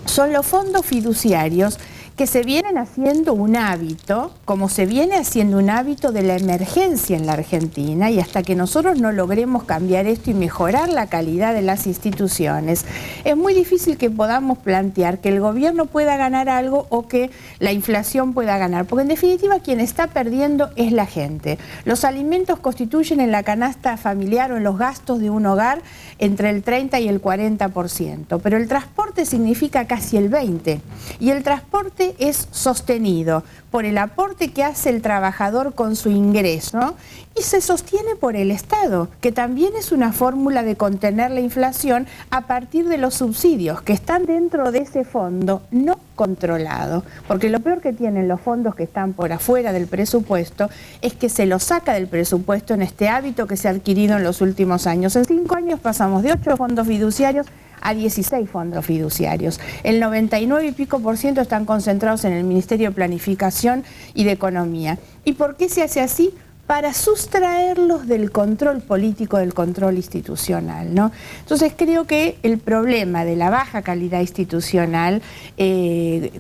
Son los fondos fiduciarios que se vienen haciendo un hábito, como se viene haciendo un hábito de la emergencia en la Argentina, y hasta que nosotros no logremos cambiar esto y mejorar la calidad de las instituciones, es muy difícil que podamos plantear que el gobierno pueda ganar algo o que la inflación pueda ganar, porque en definitiva quien está perdiendo es la gente. Los alimentos constituyen en la canasta familiar o en los gastos de un hogar entre el 30 y el 40%, pero el transporte significa casi el 20%, y el transporte es sostenido por el aporte que hace el trabajador con su ingreso y se sostiene por el Estado, que también es una fórmula de contener la inflación a partir de los subsidios que están dentro de ese fondo no controlado, porque lo peor que tienen los fondos que están por afuera del presupuesto es que se los saca del presupuesto en este hábito que se ha adquirido en los últimos años. En 5 años pasamos de 8 fondos fiduciarios a 16 fondos fiduciarios. El 99 y pico % están concentrados en el Ministerio de Planificación y de Economía. ¿Y por qué se hace así? Para sustraerlos del control político, del control institucional, ¿no? Entonces creo que el problema de la baja calidad institucional,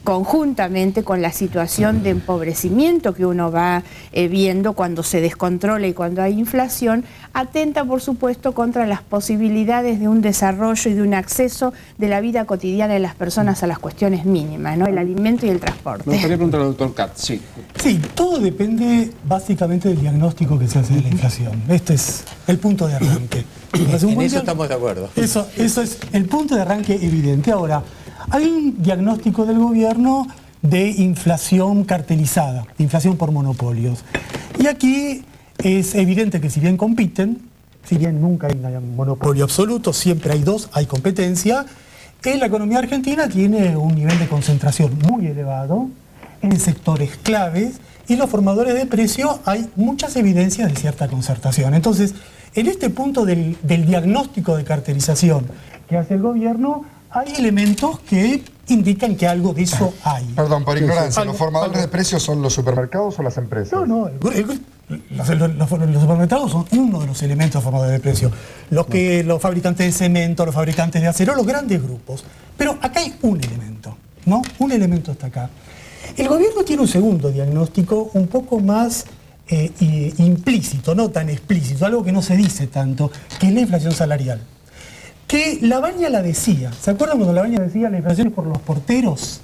conjuntamente con la situación de empobrecimiento que uno va viendo cuando se descontrola y cuando hay inflación, atenta por supuesto contra las posibilidades de un desarrollo y de un acceso de la vida cotidiana de las personas a las cuestiones mínimas, ¿no? El alimento y el transporte. Me gustaría preguntarle al doctor Katz, sí. Sí, todo depende básicamente del diagnóstico que se hace de la inflación. Este es el punto de arranque. En eso estamos de acuerdo. Eso es el punto de arranque evidente. Ahora, hay un diagnóstico del gobierno de inflación cartelizada, de inflación por monopolios. Y aquí es evidente que si bien compiten, si bien nunca hay un monopolio absoluto, siempre hay dos, hay competencia, la economía argentina tiene un nivel de concentración muy elevado en sectores claves y los formadores de precio hay muchas evidencias de cierta concertación. Entonces, en este punto del diagnóstico de cartelización que hace el gobierno, hay elementos que indican que algo de eso hay. Perdón, por ignorancia, Algo- ¿los formadores algo- de precios son los supermercados o las empresas? No, los supermercados son uno de los elementos formadores de precio. Los fabricantes de cemento, los fabricantes de acero, los grandes grupos. Pero acá hay un elemento, ¿no? Un elemento está acá. El gobierno tiene un segundo diagnóstico un poco más implícito, no tan explícito, algo que no se dice tanto, que es la inflación salarial. Que Lavagna la decía. ¿Se acuerdan cuando Lavagna decía la inflación es por los porteros?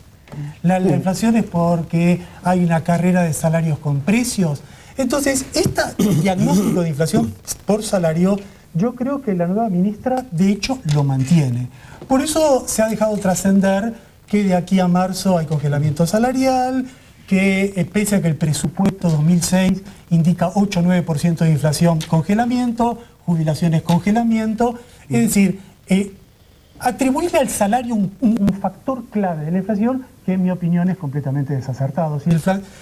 La inflación es porque hay una carrera de salarios con precios. Entonces, este diagnóstico de inflación por salario, yo creo que la nueva ministra, de hecho, lo mantiene. Por eso se ha dejado trascender que de aquí a marzo hay congelamiento salarial, que pese a que el presupuesto 2006 indica 8 o 9% de inflación, congelamiento, jubilaciones, congelamiento. Es decir, atribuirle al salario un factor clave de la inflación que en mi opinión es completamente desacertado.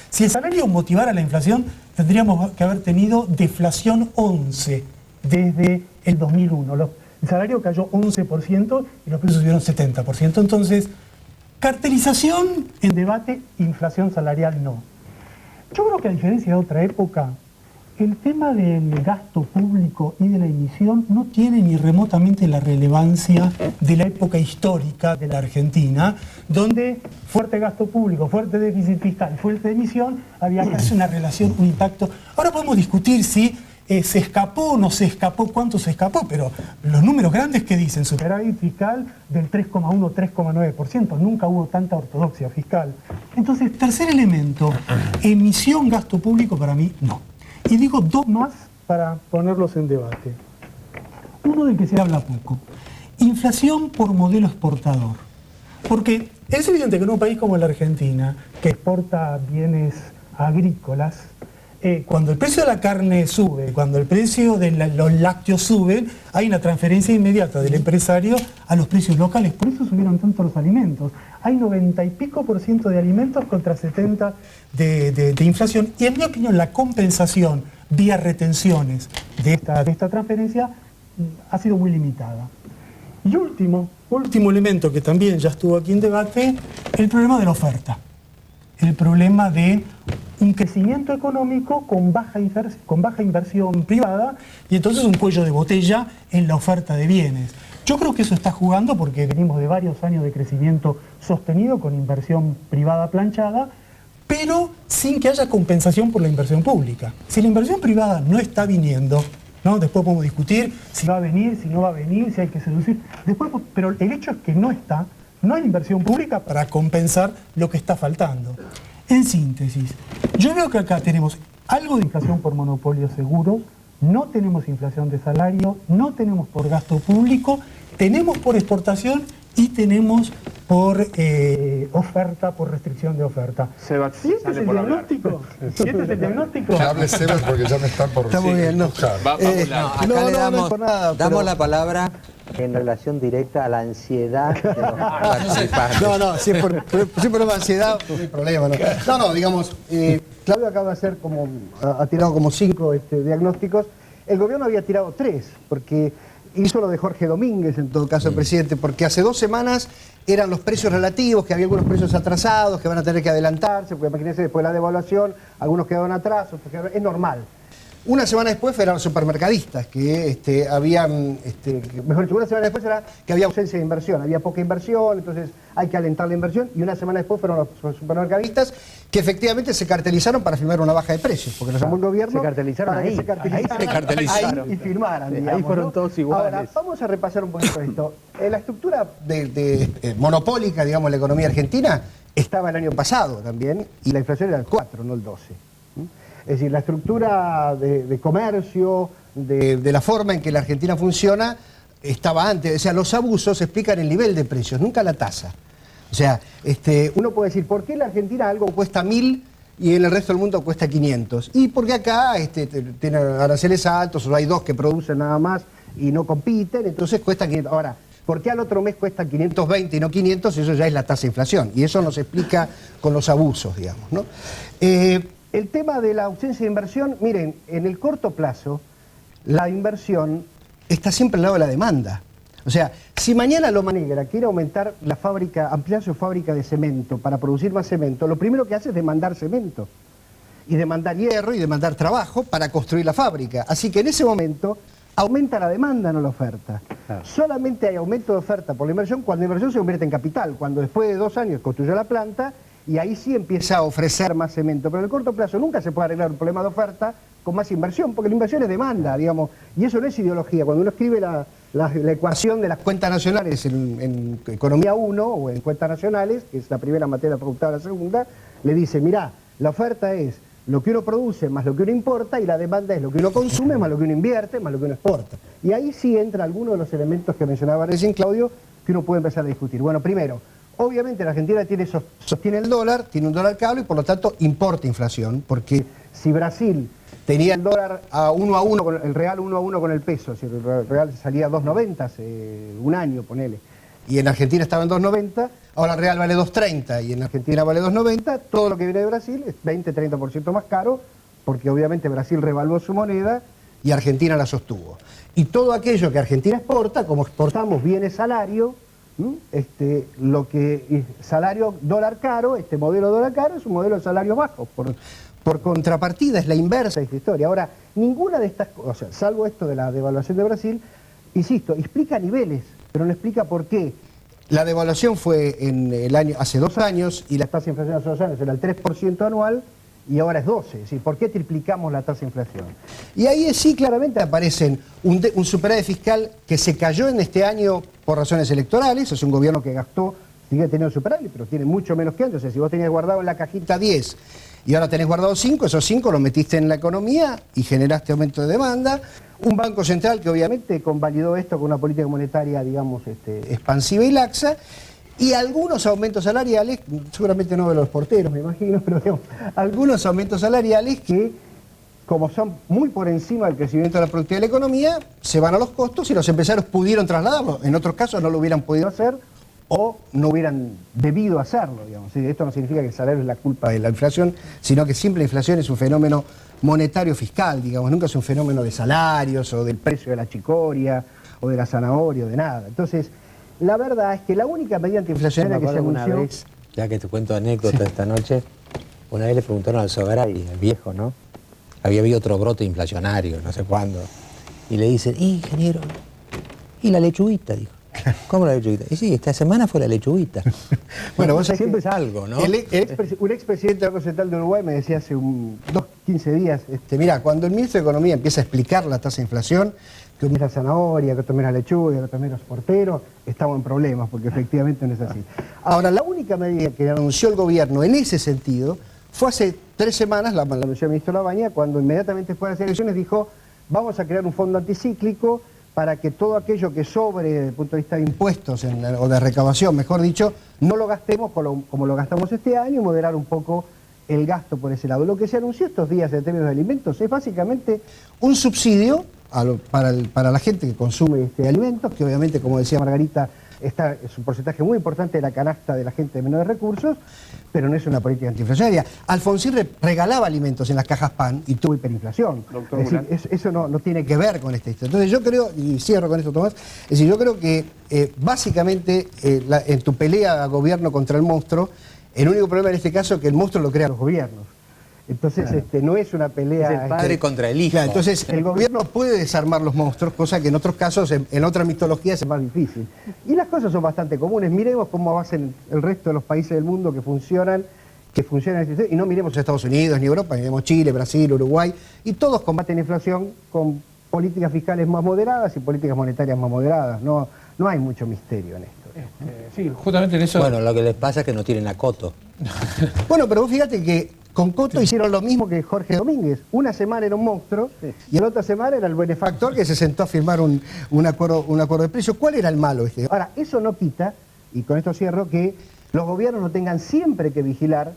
Si el salario motivara la inflación, tendríamos que haber tenido deflación 11 desde el 2001. El salario cayó 11% y los precios subieron 70%. Entonces, cartelización en debate, inflación salarial no. Yo creo que a diferencia de otra época, el tema del gasto público y de la emisión no tiene ni remotamente la relevancia de la época histórica de la Argentina, donde fuerte gasto público, fuerte déficit fiscal, fuerte emisión, había casi una relación, un impacto. Ahora podemos discutir si se escapó o no se escapó, cuánto se escapó, pero los números grandes que dicen, superávit fiscal del 3,1, 3,9%, nunca hubo tanta ortodoxia fiscal. Entonces, tercer elemento, emisión, gasto público, para mí no. Y digo dos más para ponerlos en debate. Uno del que se habla poco. Inflación por modelo exportador. Porque es evidente que en un país como la Argentina, que exporta bienes agrícolas, cuando el precio de la carne sube, cuando el precio de los lácteos sube, hay una transferencia inmediata del empresario a los precios locales. Por eso subieron tanto los alimentos. Hay 90 y pico % de alimentos contra 70 de inflación. Y en mi opinión, la compensación vía retenciones de esta transferencia ha sido muy limitada. Y último elemento que también ya estuvo aquí en debate, el problema de la oferta. El problema de un crecimiento económico con baja inversión privada y entonces un cuello de botella en la oferta de bienes. Yo creo que eso está jugando porque venimos de varios años de crecimiento sostenido con inversión privada planchada, pero sin que haya compensación por la inversión pública. Si la inversión privada no está viniendo, ¿no? Después podemos discutir si va a venir, si no va a venir, si hay que seducir. Pero el hecho es que no hay inversión pública para compensar lo que está faltando. En síntesis, yo veo que acá tenemos algo de inflación por monopolios seguros, no tenemos inflación de salario, no tenemos por gasto público, tenemos por exportación y tenemos por oferta, por restricción de oferta. ¿Sí este es el diagnóstico? ¿Sí este es el diagnóstico? Que hable Sebas porque ya me están por Está muy bien, ¿no? empujar. Acá le damos, no es por nada, damos pero- la palabra en relación directa a la ansiedad de los participantes. No, si es por problema de ansiedad, no hay problema. No, digamos, Claudio acaba de hacer ha tirado como 5 diagnósticos. El gobierno había tirado 3, porque hizo lo de Jorge Domínguez, en todo caso, el presidente, porque hace 2 semanas eran los precios relativos, que había algunos precios atrasados, que van a tener que adelantarse, porque imagínense, después de la devaluación, algunos quedaron atrás, es normal. Una semana después fueron los supermercadistas, que habían, mejor dicho, una semana después era que había ausencia de inversión, había poca inversión, entonces hay que alentar la inversión, y una semana después fueron los supermercadistas, que efectivamente se cartelizaron para firmar una baja de precios, porque los llamó el gobierno. Se cartelizaron para que ahí, se cartelizaran, ahí se cartelizaron. ahí y firmaran, digamos, ahí fueron ¿no? todos iguales. Ahora, vamos a repasar un poquito esto. La estructura monopólica, digamos, de la economía argentina estaba el año pasado también, y la inflación era el 4, no el 12. Es decir, la estructura de comercio, de la forma en que la Argentina funciona, estaba antes. O sea, los abusos explican el nivel de precios, nunca la tasa. O sea, uno puede decir, ¿por qué en la Argentina algo cuesta 1.000 y en el resto del mundo cuesta 500? Y porque acá tienen aranceles altos, o hay 2 que producen nada más y no compiten, entonces cuesta 500. Ahora, ¿por qué al otro mes cuesta 520 y no 500? Eso ya es la tasa de inflación. Y eso nos explica con los abusos, digamos, ¿no? El tema de la ausencia de inversión, miren, en el corto plazo, la inversión está siempre al lado de la demanda. O sea, si mañana Loma Negra quiere aumentar la fábrica, ampliar su fábrica de cemento para producir más cemento, lo primero que hace es demandar cemento. Y demandar hierro y demandar trabajo para construir la fábrica. Así que en ese momento aumenta la demanda, no la oferta. Claro. Solamente hay aumento de oferta por la inversión cuando la inversión se convierte en capital, cuando después de 2 años construyó la planta y ahí sí empieza a ofrecer más cemento. Pero en el corto plazo nunca se puede arreglar un problema de oferta con más inversión, porque la inversión es demanda, digamos, y eso no es ideología. Cuando uno escribe la ecuación de las cuentas nacionales en Economía 1 o en cuentas nacionales, que es la primera materia facultad de la segunda, le dice, mirá, la oferta es lo que uno produce más lo que uno importa y la demanda es lo que uno consume más lo que uno invierte más lo que uno exporta. Y ahí sí entra alguno de los elementos que mencionaba recién Claudio, que uno puede empezar a discutir. Bueno, primero, obviamente la Argentina sostiene el dólar, tiene un dólar caro y por lo tanto importa inflación, porque si Brasil tenía el dólar a 1 a 1, el real 1 a 1 con el peso, si el real salía a 2.90 hace un año, ponele, y en Argentina estaba en 2.90, ahora el real vale 2.30 y en Argentina vale 2.90, todo lo que viene de Brasil es 20-30% más caro, porque obviamente Brasil revaluó su moneda y Argentina la sostuvo. Y todo aquello que Argentina exporta, como exportamos bienes salario, lo que salario dólar caro, este modelo dólar caro es un modelo de salarios bajos, por contrapartida es la inversa de esta historia. Ahora, ninguna de estas cosas, salvo esto de la devaluación de Brasil, insisto, explica niveles, pero no explica por qué. La devaluación fue hace 2 años y la tasa de inflación hace 2 años era el 3% anual y ahora es 12%. Es decir, ¿por qué triplicamos la tasa de inflación? Y ahí sí claramente aparecen un superávit fiscal que se cayó en este año por razones electorales. Es un gobierno que gastó, sigue teniendo superávit, pero tiene mucho menos que antes. O sea, si vos tenías guardado en la cajita 10 y ahora tenés guardado 5, esos 5 los metiste en la economía y generaste aumento de demanda. Un banco central que obviamente convalidó esto con una política monetaria, digamos, expansiva y laxa, y algunos aumentos salariales, seguramente no de los porteros, me imagino, pero digamos, algunos aumentos salariales que, como son muy por encima del crecimiento de la productividad de la economía, se van a los costos y los empresarios pudieron trasladarlo. En otros casos no lo hubieran podido hacer o no hubieran debido hacerlo, digamos. Esto no significa que el salario es la culpa de la inflación, sino que siempre la inflación es un fenómeno monetario fiscal, digamos, nunca es un fenómeno de salarios o del precio de la chicoria o de la zanahoria o de nada. Entonces, la verdad es que la única medida antiinflacionaria que se anunció... Una vez, ya que te cuento anécdota esta noche, una vez le preguntaron al Sogaray, el viejo, ¿no? Había habido otro brote inflacionario, no sé cuándo, y le dicen, ingeniero, ¿y la lechuguita? Dijo. ¿Cómo la lechuguita? Y sí, esta semana fue la lechuguita. Bueno, vos siempre es algo, ¿no? Un expresidente del Banco Central de Uruguay me decía hace 15 días, mira, cuando el ministro de Economía empieza a explicar la tasa de inflación, que un mes la zanahoria, que otro mes la lechuga, que otro mes los porteros, estamos en problemas, porque efectivamente no es así. Ahora, la única medida que anunció el gobierno en ese sentido fue hace 3 semanas, la anunció el ministro Labaña, cuando inmediatamente después de las elecciones dijo, vamos a crear un fondo anticíclico para que todo aquello que sobre desde el punto de vista de impuestos o de recaudación, mejor dicho, no lo gastemos como lo gastamos este año y moderar un poco el gasto por ese lado. Lo que se anunció estos días en términos de alimentos es básicamente un subsidio para la gente que consume alimentos, que obviamente, como decía Margarita, es un porcentaje muy importante de la canasta de la gente de menores recursos, pero no es una política antiinflacionaria. Alfonsín regalaba alimentos en las cajas PAN y tuvo hiperinflación. Doctor, es decir, eso no tiene que ver con esta historia. Entonces yo creo, y cierro con esto, Tomás, es decir, yo creo que básicamente en tu pelea a gobierno contra el monstruo, el único problema en este caso es que el monstruo lo crean los gobiernos. Entonces, claro, no es una pelea... Es el padre contra el hijo. Claro, entonces, el gobierno puede desarmar los monstruos, cosa que en otros casos, en otras mitologías, es más difícil. Y las cosas son bastante comunes. Miremos cómo hacen el resto de los países del mundo que funcionan, y no miremos a Estados Unidos ni Europa, miremos Chile, Brasil, Uruguay, y todos combaten la inflación con políticas fiscales más moderadas y políticas monetarias más moderadas. No hay mucho misterio en esto. Sí, justamente en eso... Bueno, lo que les pasa es que no tienen a Coto. Bueno, pero vos fíjate que con Coto hicieron lo mismo que Jorge Domínguez. Una semana era un monstruo y la otra semana era el benefactor que se sentó a firmar un acuerdo de precios. ¿Cuál era el malo? Ahora, eso no quita, y con esto cierro, que los gobiernos no tengan siempre que vigilar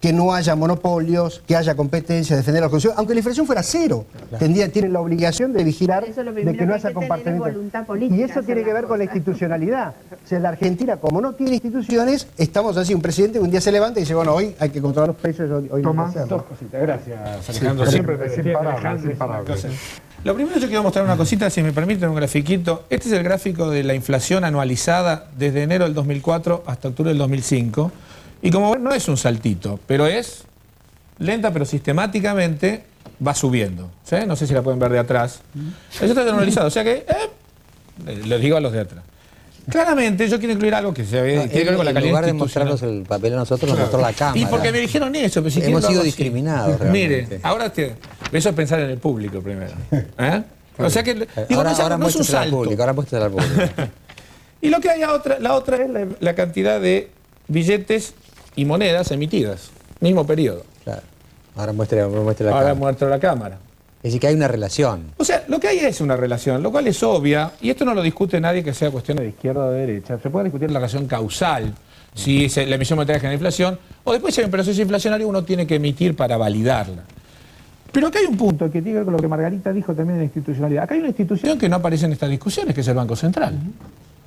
que no haya monopolios, que haya competencia, defender a los consumidores, aunque la inflación fuera cero. Tienen la obligación de vigilar de que no haya compartimiento. Y eso tiene que ver con la institucionalidad. O sea, la Argentina, como no tiene instituciones, estamos así, un presidente que un día se levanta y dice, bueno, hoy hay que controlar los precios, hoy no hay que hacerlo. Dos cositas, gracias Alejandro. Sí, siempre es imparable. Lo primero yo quiero mostrar una cosita, si me permiten, un grafiquito. Este es el gráfico de la inflación anualizada desde enero del 2004 hasta octubre del 2005. Y como ven, no es un saltito, pero es lenta, pero sistemáticamente va subiendo. ¿Sí? No sé si la pueden ver de atrás. Eso está anualizado, o sea que, les digo a los de atrás. Claramente yo quiero incluir algo que se ve, tiene que ver con la calidad. En lugar de institucional. mostrarnos el papel a nosotros, nos mostró la cámara. Y porque me dijeron eso, pero si hemos quieren sido algo así. discriminados realmente. Mire, ahora eso es pensar en el público primero. O sea que digo, ahora no es un muéstrasela al salto. público, ahora muéstrasela al público. Y lo que hay la otra es la cantidad de billetes y monedas emitidas, mismo periodo. Claro. Ahora muestre la Ahora cámara. muestra la cámara. Es decir, que hay una relación. O sea, lo que hay es una relación, lo cual es obvia, y esto no lo discute nadie que sea cuestión de izquierda o de derecha. Se puede discutir la relación causal, si la emisión monetaria genera inflación, o después si hay un proceso inflacionario uno tiene que emitir para validarla. Pero acá hay un punto que tiene que ver con lo que Margarita dijo también de la institucionalidad. Acá hay una institución que no aparece en estas discusiones, que es el Banco Central.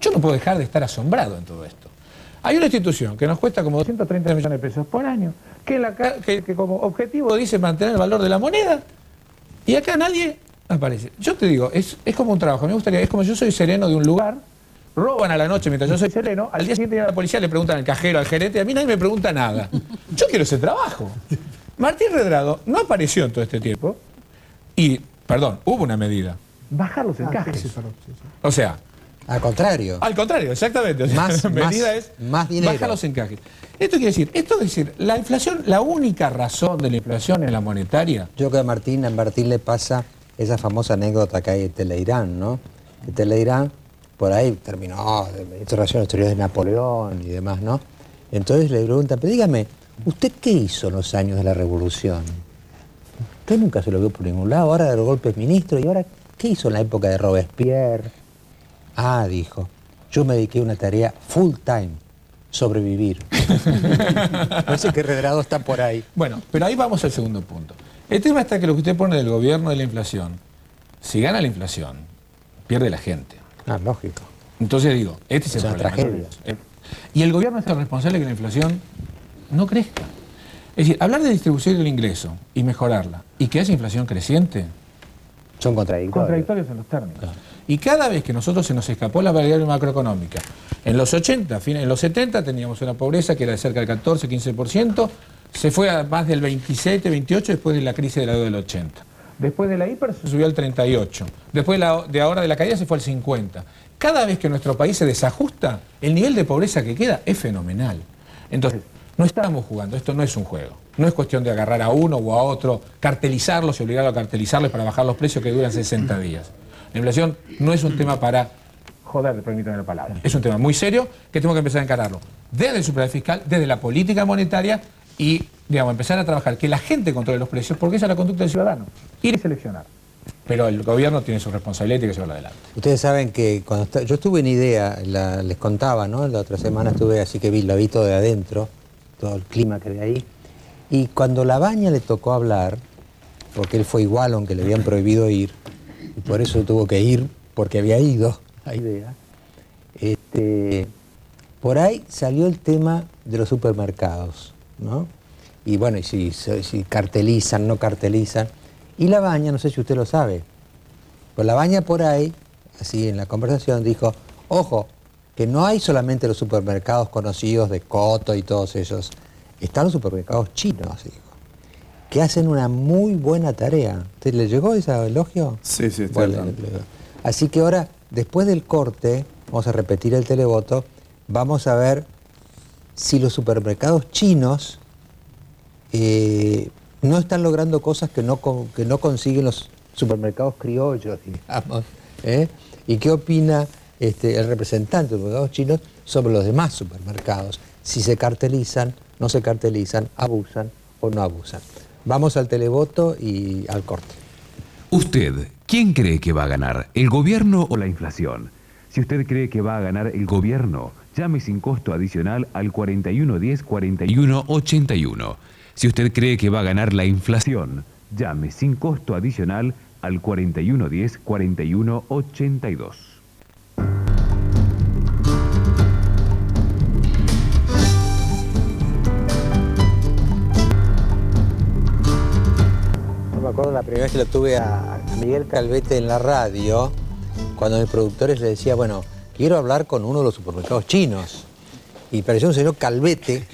Yo no puedo dejar de estar asombrado en todo esto. Hay una institución que nos cuesta como 230 millones de pesos por año, que como objetivo dice mantener el valor de la moneda, y acá nadie aparece. Yo te digo, es como un trabajo. Me gustaría, es como yo soy sereno de un lugar, roban a la noche mientras yo soy sereno, al día siguiente a la policía le preguntan al cajero, al gerente, y a mí nadie me pregunta nada. Yo quiero ese trabajo. Martín Redrado no apareció en todo este tiempo y, perdón, hubo una medida. Bajar los encajes. O sea, al contrario, exactamente. O sea, la medida es más dinero. bajar los encajes. Esto quiere decir, la inflación, la única razón de la inflación es la monetaria. Yo creo que a Martín le pasa esa famosa anécdota que hay de Teleirán, ¿no? Que Teleirán, por ahí terminó de ministro de Relaciones Exteriores de Napoleón y demás, ¿no? Entonces le preguntan, pero dígame, ¿usted qué hizo en los años de la Revolución? Usted nunca se lo vio por ningún lado, ahora de los golpes ministro, ¿y ahora qué hizo en la época de Robespierre? Ah, dijo, yo me dediqué a una tarea full time, sobrevivir. Parece que Redrado está por ahí. Bueno, pero ahí vamos al segundo punto. El tema está que lo que usted pone del gobierno de la inflación, si gana la inflación, pierde la gente. Ah, lógico. Entonces digo, este es el una problema. tragedia. Y el gobierno es el responsable de que la inflación no crezca. Es decir, hablar de distribución del ingreso y mejorarla y que haya inflación creciente son contradictorios en los términos. Claro. Y cada vez que nosotros se nos escapó la variable macroeconómica, en los 80, en los 70 teníamos una pobreza que era de cerca del 14-15%, se fue a más del 27-28 después de la crisis de la deuda del 80. Después de la hiper se subió al 38. Después de ahora de la caída se fue al 50. Cada vez que nuestro país se desajusta, el nivel de pobreza que queda es fenomenal. Entonces, no estamos jugando, esto no es un juego. No es cuestión de agarrar a uno o a otro, cartelizarlos y obligarlos a cartelizarlos para bajar los precios que duran 60 días. La inflación no es un tema para joder, permítame la palabra. Es un tema muy serio que tenemos que empezar a encararlo desde el superávit fiscal, desde la política monetaria y, digamos, empezar a trabajar que la gente controle los precios, porque esa es la conducta del ciudadano. Ir y seleccionar. Pero el gobierno tiene su responsabilidad y tiene que llevarlo adelante. Ustedes saben que cuando yo estuve en IDEA, les contaba, ¿no? La otra semana estuve, así que la vi todo de adentro, todo el clima que había ahí. Y cuando Labaña le tocó hablar, porque él fue igual aunque le habían prohibido ir, y por eso tuvo que ir, porque había ido a IDEA, por ahí salió el tema de los supermercados, ¿no? Y bueno, y si cartelizan, no cartelizan. Y Labaña, no sé si usted lo sabe, pues Labaña por ahí, así en la conversación, dijo, ojo, que no hay solamente los supermercados conocidos de Coto y todos ellos, están los supermercados chinos, dijo, que hacen una muy buena tarea. ¿Usted le llegó ese elogio? Sí, sí, está bueno, así que ahora, después del corte, vamos a repetir el televoto, vamos a ver si los supermercados chinos no están logrando cosas que no consiguen los supermercados criollos, digamos. ¿Y qué opina el representante de los supermercados chinos sobre los demás supermercados? Si se cartelizan, no se cartelizan, abusan o no abusan. Vamos al televoto y al corte. ¿Usted quién cree que va a ganar, el gobierno o la inflación? Si usted cree que va a ganar el gobierno, llame sin costo adicional al 4110-4181. Si usted cree que va a ganar la inflación, llame sin costo adicional al 4110-4182. Yo me acuerdo la primera vez que lo tuve a Miguel Calvete en la radio, cuando mis productores le decía, bueno, quiero hablar con uno de los supermercados chinos. Y pareció un señor Calvete,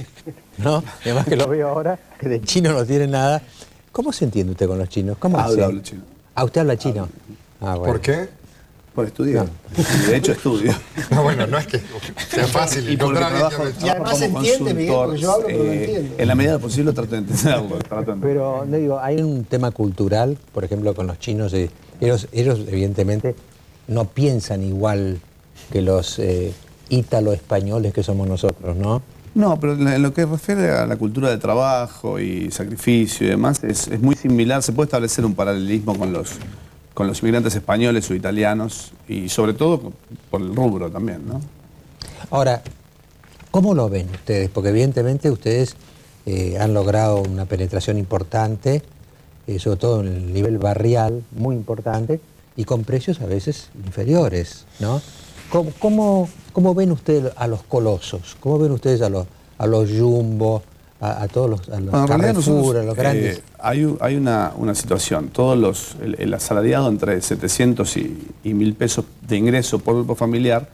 ¿no? Y además que lo veo ahora, que de chino no tiene nada. ¿Cómo se entiende usted con los chinos? ¿Cómo hace? Hablo chino. ¿Ah, usted habla chino? Ah, bueno. ¿Por qué? Por estudiar. De hecho, estudio. No, bueno, no es que sea fácil Y porque encontrar a alguien trabajo, que hable Y además como entiende, Miguel, porque yo hablo, pero no consultor, entiendo. en la medida de lo posible trato de entenderlo. Pero, no digo, hay un tema cultural, por ejemplo, con los chinos, ellos evidentemente no piensan igual que los ítalo-españoles que somos nosotros, ¿no? No, pero en lo que refiere a la cultura de trabajo y sacrificio y demás, es muy similar. Se puede establecer un paralelismo con los inmigrantes españoles o italianos y sobre todo por el rubro también, ¿no? Ahora, ¿cómo lo ven ustedes? Porque evidentemente ustedes han logrado una penetración importante, sobre todo en el nivel barrial, muy importante, y con precios a veces inferiores, ¿no? ¿Cómo ven ustedes a los colosos? ¿Cómo ven ustedes a los Jumbo, a todos los Carrefour, a los grandes? Hay una situación. El asalariado entre 700 y 1.000 pesos de ingreso por grupo familiar,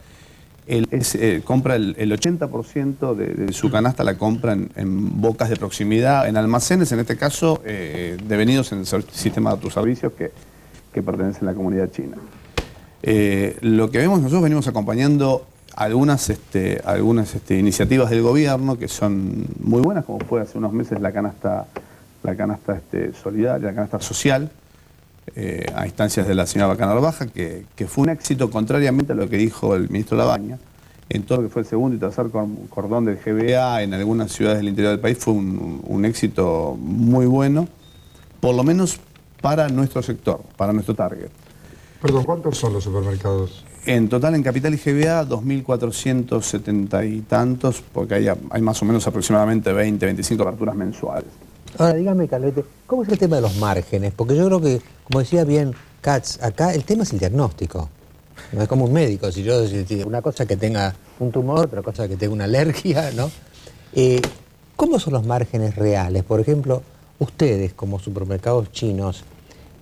compra el 80% de su canasta, la compra en bocas de proximidad, en almacenes, en este caso, devenidos en el sistema de autoservicios que pertenecen a la comunidad china. Lo que vemos, nosotros venimos acompañando algunas iniciativas del gobierno que son muy buenas, como fue hace unos meses la canasta solidaria, la canasta social, a instancias de la señora Bacana Baja, que fue un éxito, contrariamente a lo que dijo el ministro Labaña, en todo lo que fue el segundo y tercer cordón del GBA en algunas ciudades del interior del país. Fue un éxito muy bueno, por lo menos para nuestro sector, para nuestro target. Perdón, ¿cuántos son los supermercados? En total, en Capital y GBA, 2.470 y tantos, porque hay más o menos aproximadamente 20, 25 aperturas mensuales. Ahora, dígame, Calvete, ¿cómo es el tema de los márgenes? Porque yo creo que, como decía bien Katz, acá el tema es el diagnóstico. No es como un médico, si una cosa que tenga un tumor, otra cosa que tenga una alergia, ¿no? ¿Cómo son los márgenes reales? Por ejemplo, ustedes, como supermercados chinos,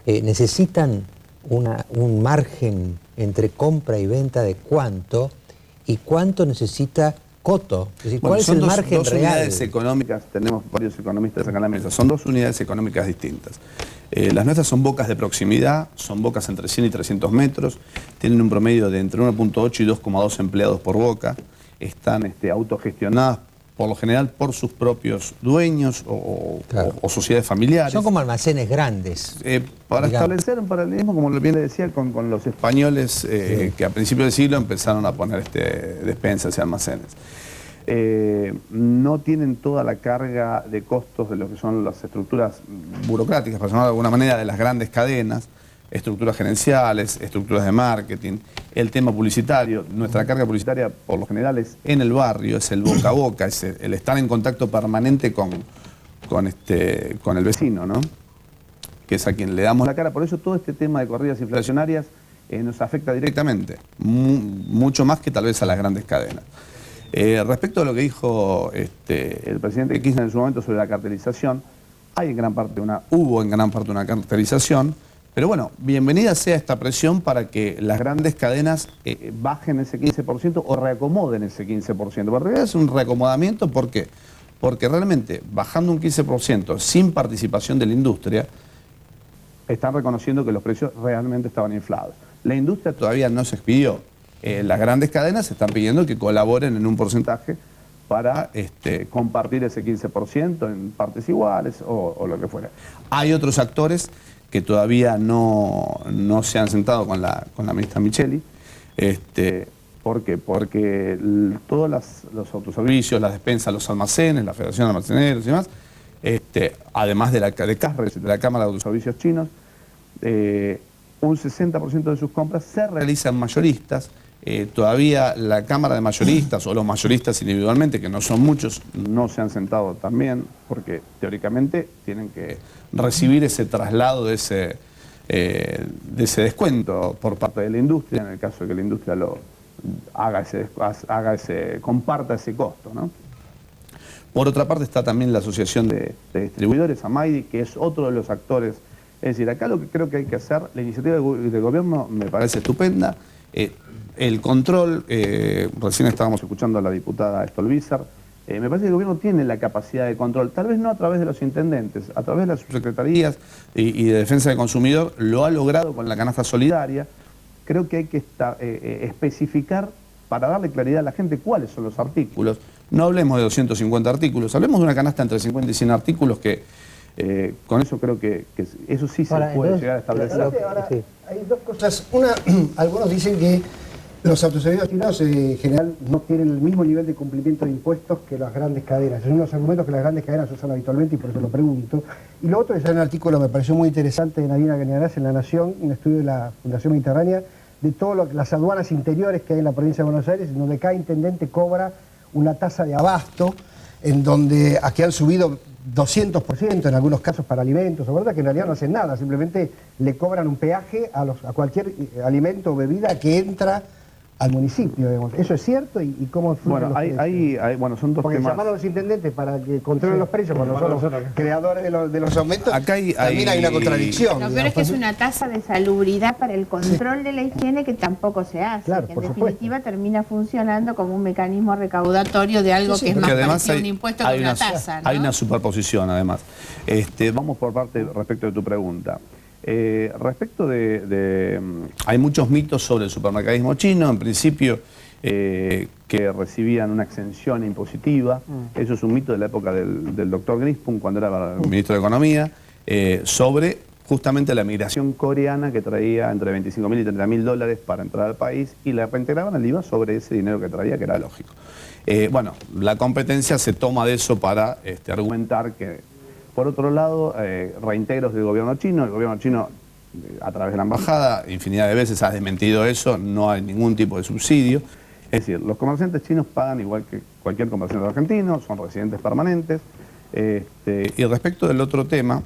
necesitan un margen entre compra y venta de cuánto, y cuánto necesita Coto. Es decir, ¿cuál es el margen dos real? Unidades económicas, tenemos varios economistas acá en la mesa, son dos unidades económicas distintas. Las nuestras son bocas de proximidad, son bocas entre 100 y 300 metros, tienen un promedio de entre 1.8 y 2,2 empleados por boca, están autogestionadas por lo general por sus propios dueños o sociedades familiares. Son como almacenes grandes. Para digamos. establecer un paralelismo, como bien le decía, con los españoles que a principios del siglo empezaron a poner despensas y almacenes. No tienen toda la carga de costos de lo que son las estructuras burocráticas, para llamarlo de alguna manera, de las grandes cadenas, estructuras gerenciales, estructuras de marketing, el tema publicitario. Nuestra carga publicitaria por lo general es en el barrio, es el boca a boca, es el estar en contacto permanente con el vecino, ¿no? Que es a quien le damos la cara. Por eso todo este tema de corridas inflacionarias nos afecta directamente, mucho más que tal vez a las grandes cadenas. Respecto a lo que dijo el presidente Kirchner en su momento sobre la cartelización, hubo en gran parte una cartelización. Pero bueno, bienvenida sea esta presión para que las grandes cadenas bajen ese 15% o reacomoden ese 15%. Pero en realidad es un reacomodamiento, ¿por qué? Porque realmente bajando un 15% sin participación de la industria, están reconociendo que los precios realmente estaban inflados. La industria todavía no se expidió. Las grandes cadenas están pidiendo que colaboren en un porcentaje para compartir ese 15% en partes iguales o lo que fuera. Hay otros actores que todavía no se han sentado con la ministra Micheli. ¿Por qué? Porque todos los autoservicios, las despensas, los almacenes, la Federación de Almaceneros y demás, además de CASRES, de la Cámara de Autoservicios Chinos, un 60% de sus compras se realizan mayoristas todavía la Cámara de Mayoristas o los mayoristas individualmente, que no son muchos, no se han sentado también, porque teóricamente tienen que recibir ese traslado de ese descuento por parte de la industria, en el caso de que la industria comparta ese costo, ¿no? Por otra parte está también la Asociación de Distribuidores, AMAIDI, que es otro de los actores. Es decir, acá lo que creo que hay que hacer, la iniciativa del gobierno me parece estupenda. El control, recién estábamos escuchando a la diputada Stolbizer, me parece que el gobierno tiene la capacidad de control, tal vez no a través de los intendentes, a través de las subsecretarías y de defensa del consumidor, lo ha logrado con la canasta solidaria. Creo que hay que especificar para darle claridad a la gente cuáles son los artículos. No hablemos de 250 artículos, hablemos de una canasta entre 50 y 100 artículos que con eso creo que eso sí se puede llegar a establecer. Ahora, hay dos cosas. Una, algunos dicen que los autoservicios chinos en general no tienen el mismo nivel de cumplimiento de impuestos que las grandes cadenas. Son unos argumentos que las grandes cadenas usan habitualmente y por eso lo pregunto. Y lo otro es un artículo que me pareció muy interesante de Nadina Cañarás en La Nación, un estudio de la Fundación Mediterránea, de todas las aduanas interiores que hay en la provincia de Buenos Aires, en donde cada intendente cobra una tasa de abasto, en donde aquí han subido 200% en algunos casos para alimentos, o verdad que en realidad no hacen nada, simplemente le cobran un peaje a cualquier alimento o bebida que entra al municipio, digamos. ¿Eso es cierto? ¿Y cómo Bueno, bueno, son dos Porque temas. llamar a los intendentes para que controlen los precios, cuando son los creadores de los aumentos, Acá también hay una contradicción. Lo peor es que es una tasa de salubridad para el control de la higiene que tampoco se hace, Claro, que en por definitiva termina funcionando como un mecanismo recaudatorio de algo que es más parecido a un impuesto que una tasa, ¿no? Hay una superposición además. Vamos por parte respecto de tu pregunta. Respecto hay muchos mitos sobre el supermercadismo chino, en principio que recibían una exención impositiva. Eso es un mito de la época del doctor Grispun, cuando era ministro de Economía, sobre justamente la migración coreana que traía entre 25.000 y 30.000 $ para entrar al país y la reintegraban el IVA sobre ese dinero que traía, que era lógico. Bueno, la competencia se toma de eso para argumentar que, por otro lado, reintegros del gobierno chino. El gobierno chino, a través de la embajada, infinidad de veces ha desmentido eso, no hay ningún tipo de subsidio. Es decir, los comerciantes chinos pagan igual que cualquier comerciante argentino, son residentes permanentes. Y respecto del otro tema,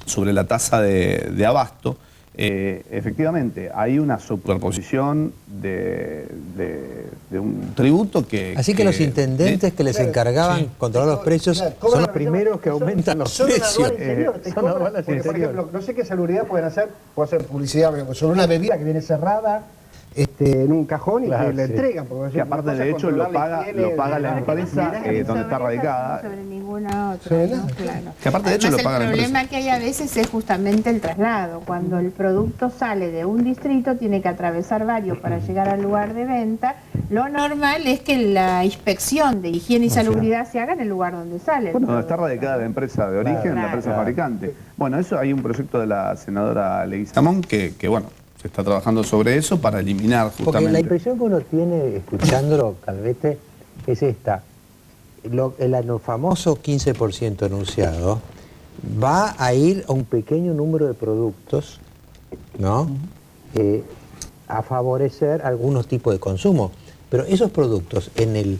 sobre la tasa de abasto, efectivamente, hay una superposición de un tributo que... Así que los intendentes que les encargaban controlar los precios son los primeros que aumentan los precios. Son aduanas interiores. Por ejemplo, no sé qué salubridad puede hacer publicidad sobre una bebida que viene cerrada en un cajón y que le entregan. Que aparte, de hecho, lo paga la empresa donde está radicada. Sobre ninguna otra, ¿no? Claro. Que aparte, de hecho, Además, lo paga la el empresa. problema que hay a veces es justamente el traslado. Cuando el producto sale de un distrito, tiene que atravesar varios para llegar al lugar de venta. Lo normal es que la inspección de higiene y salubridad se haga en el lugar donde sale. Bueno, donde está radicada la empresa de origen, la empresa fabricante. Bueno, eso hay un proyecto de la senadora Leguizamón que bueno, se está trabajando sobre eso para eliminar justamente... Porque la impresión que uno tiene escuchándolo, Calvete, es esta. El famoso 15% anunciado va a ir a un pequeño número de productos, ¿no? A favorecer algunos tipos de consumo. Pero esos productos, en el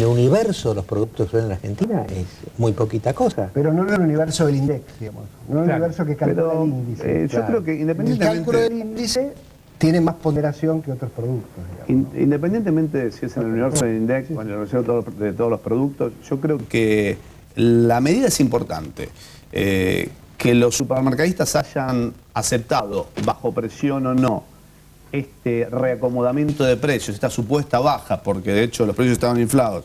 universo de los productos en la Argentina, es muy poquita cosa. Pero no en el universo del INDEX, digamos. No en el universo que calcula el índice. Yo creo que independientemente... El cálculo del índice tiene más ponderación que otros productos. Independientemente de si es en el universo del INDEX o en el universo de todos los productos, yo creo que la medida es importante. Que los supermercadistas hayan aceptado, bajo presión o no, este reacomodamiento de precios, esta supuesta baja, porque de hecho los precios estaban inflados,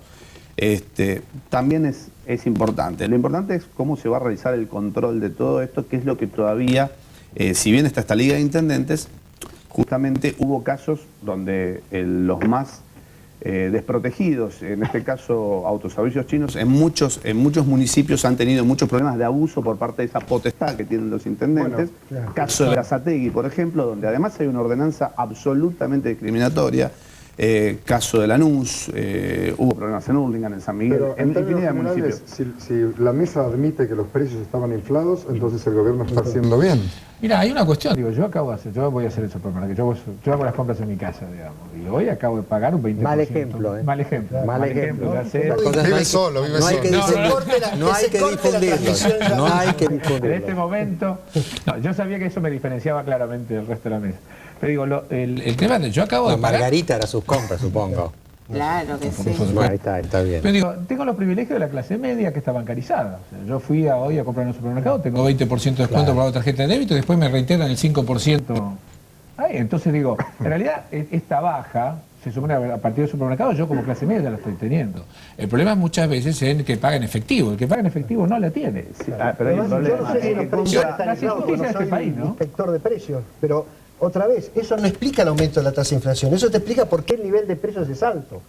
también es importante. Lo importante es cómo se va a realizar el control de todo esto, que es lo que todavía, si bien está esta liga de intendentes, justamente hubo casos donde los más desprotegidos, en este caso autoservicios chinos, en muchos municipios han tenido muchos problemas de abuso por parte de esa potestad que tienen los intendentes. Bueno, caso de Berazategui, por ejemplo, donde además hay una ordenanza absolutamente discriminatoria, caso de Lanús, hubo problemas en Hurlingham, en San Miguel, Pero en términos infinidad de generales, municipios. si la mesa admite que los precios estaban inflados, entonces el gobierno está haciendo bien. Mira, hay una cuestión, digo, yo voy a hacer eso, yo hago las compras en mi casa, digamos, y hoy acabo de pagar un 20%. Mal ejemplo, ¿eh? Mal ejemplo. Mal ejemplo. Ya sé. Las cosas Vive solo, vive no hay solo. que No, difundirlas. No hay que difundirlas. No hay que En este difundirlas. momento, no, yo sabía que eso me diferenciaba claramente del resto de la mesa. Pero digo, el tema de yo acabo de La pagar... Margarita era sus compras, supongo. Claro que sí. Bueno, ahí está bien. Pero digo, tengo los privilegios de la clase media que está bancarizada. O sea, yo fui hoy a comprar en un supermercado, tengo 20% de descuento por la tarjeta de débito y después me reintegran el 5%. Ay, entonces digo, en realidad esta baja se supone a partir del supermercado, yo como clase media ya la estoy teniendo. El problema es muchas veces en que paga en efectivo. El que paga en efectivo no la tiene. Pero hay un Además, yo no problema. sé si los precios están La inflados, injusticia de no este soy país, ¿no? inspector de precios, pero otra vez, eso no explica el aumento de la tasa de inflación, eso te explica por qué el nivel de precios es alto,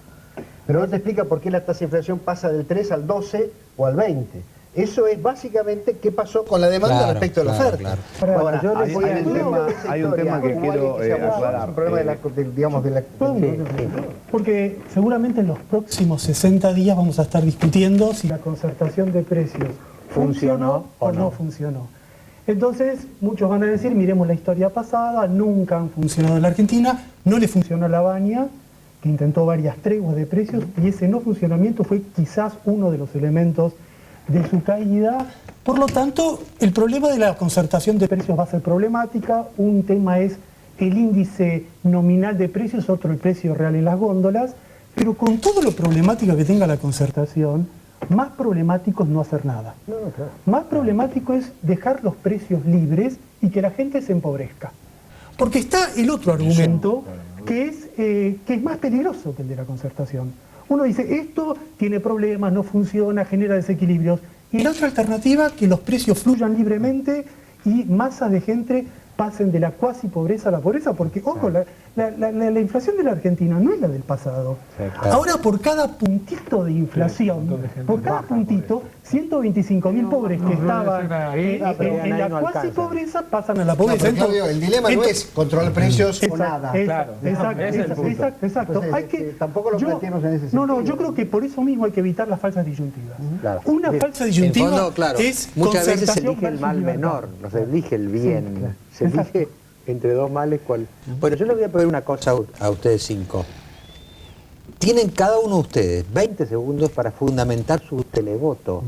pero no te explica por qué la tasa de inflación pasa del 3 al 12 o al 20. Eso es básicamente qué pasó con la demanda Claro, respecto a la claro, oferta. claro. Ahora, yo les hay voy a un decir tema- de esa hay un historia, tema que como quiero, alguien que se llamó, aclarar. el problema de la Porque seguramente en los próximos 60 días vamos a estar discutiendo si la concertación de precios funcionó o no funcionó. Entonces, muchos van a decir, miremos la historia pasada, nunca han funcionado en la Argentina, no le funcionó a la Baña, que intentó varias treguas de precios, y ese no funcionamiento fue quizás uno de los elementos de su caída. Por lo tanto, el problema de la concertación de precios va a ser problemática. Un tema es el índice nominal de precios, otro el precio real en las góndolas, pero con todo lo problemática que tenga la concertación, más problemático es no hacer nada. Más problemático es dejar los precios libres y que la gente se empobrezca. Porque está el otro argumento que es más peligroso que el de la concertación. Uno dice, esto tiene problemas, no funciona, genera desequilibrios. Y la otra alternativa, que los precios fluyan libremente y masas de gente pasen de la cuasi pobreza a la pobreza, porque, ojo, la inflación de la Argentina no es la del pasado. Ahora, por cada puntito de inflación, por cada puntito, 125.000 pobres que estaban en la cuasi pobreza pasan a la pobreza. pero, Claudio, el dilema no es controlar precios o nada. Exacto. Entonces, tampoco lo planteemos en ese sentido. No, yo creo que por eso mismo hay que evitar las falsas disyuntivas. Claro. Una falsa disyuntiva En fondo, claro, es muchas veces se concertación elige el versus mal libertad. menor, no se elige el bien. Sí, claro. Se elige entre dos males cuál. Bueno, yo les voy a pedir una cosa a ustedes cinco. Tienen cada uno de ustedes 20 segundos para fundamentar su televoto.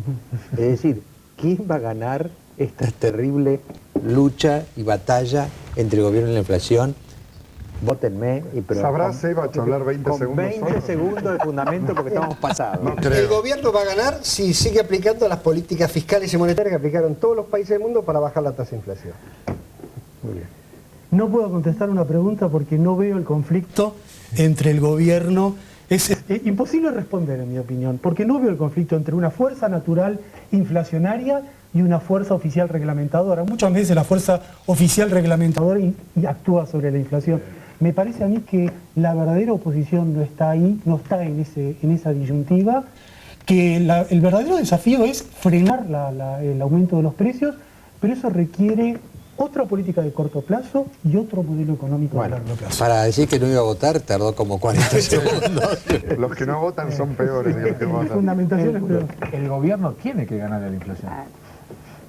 Es decir, ¿quién va a ganar esta terrible lucha y batalla entre el gobierno y la inflación? Vótenme y pero ¿Sabrás, Eva, charlar 20 con segundos 20 solo? segundos de fundamento porque estamos pasados. No creo. El gobierno va a ganar si sigue aplicando las políticas fiscales y monetarias que aplicaron todos los países del mundo para bajar la tasa de inflación. Muy bien. No puedo contestar una pregunta porque no veo el conflicto entre el gobierno. Es imposible responder, en mi opinión, porque no veo el conflicto entre una fuerza natural inflacionaria y una fuerza oficial reglamentadora. Muchas veces la fuerza oficial reglamentadora y actúa sobre la inflación. Me parece a mí que la verdadera oposición no está ahí, no está en esa disyuntiva, que el verdadero desafío es frenar el aumento de los precios, pero eso requiere otra política de corto plazo y otro modelo económico de largo plazo. Para decir que no iba a votar tardó como 40 segundos. Los que no votan son peores que los que Mi votan. fundamentación es peor. El gobierno tiene que ganar la inflación.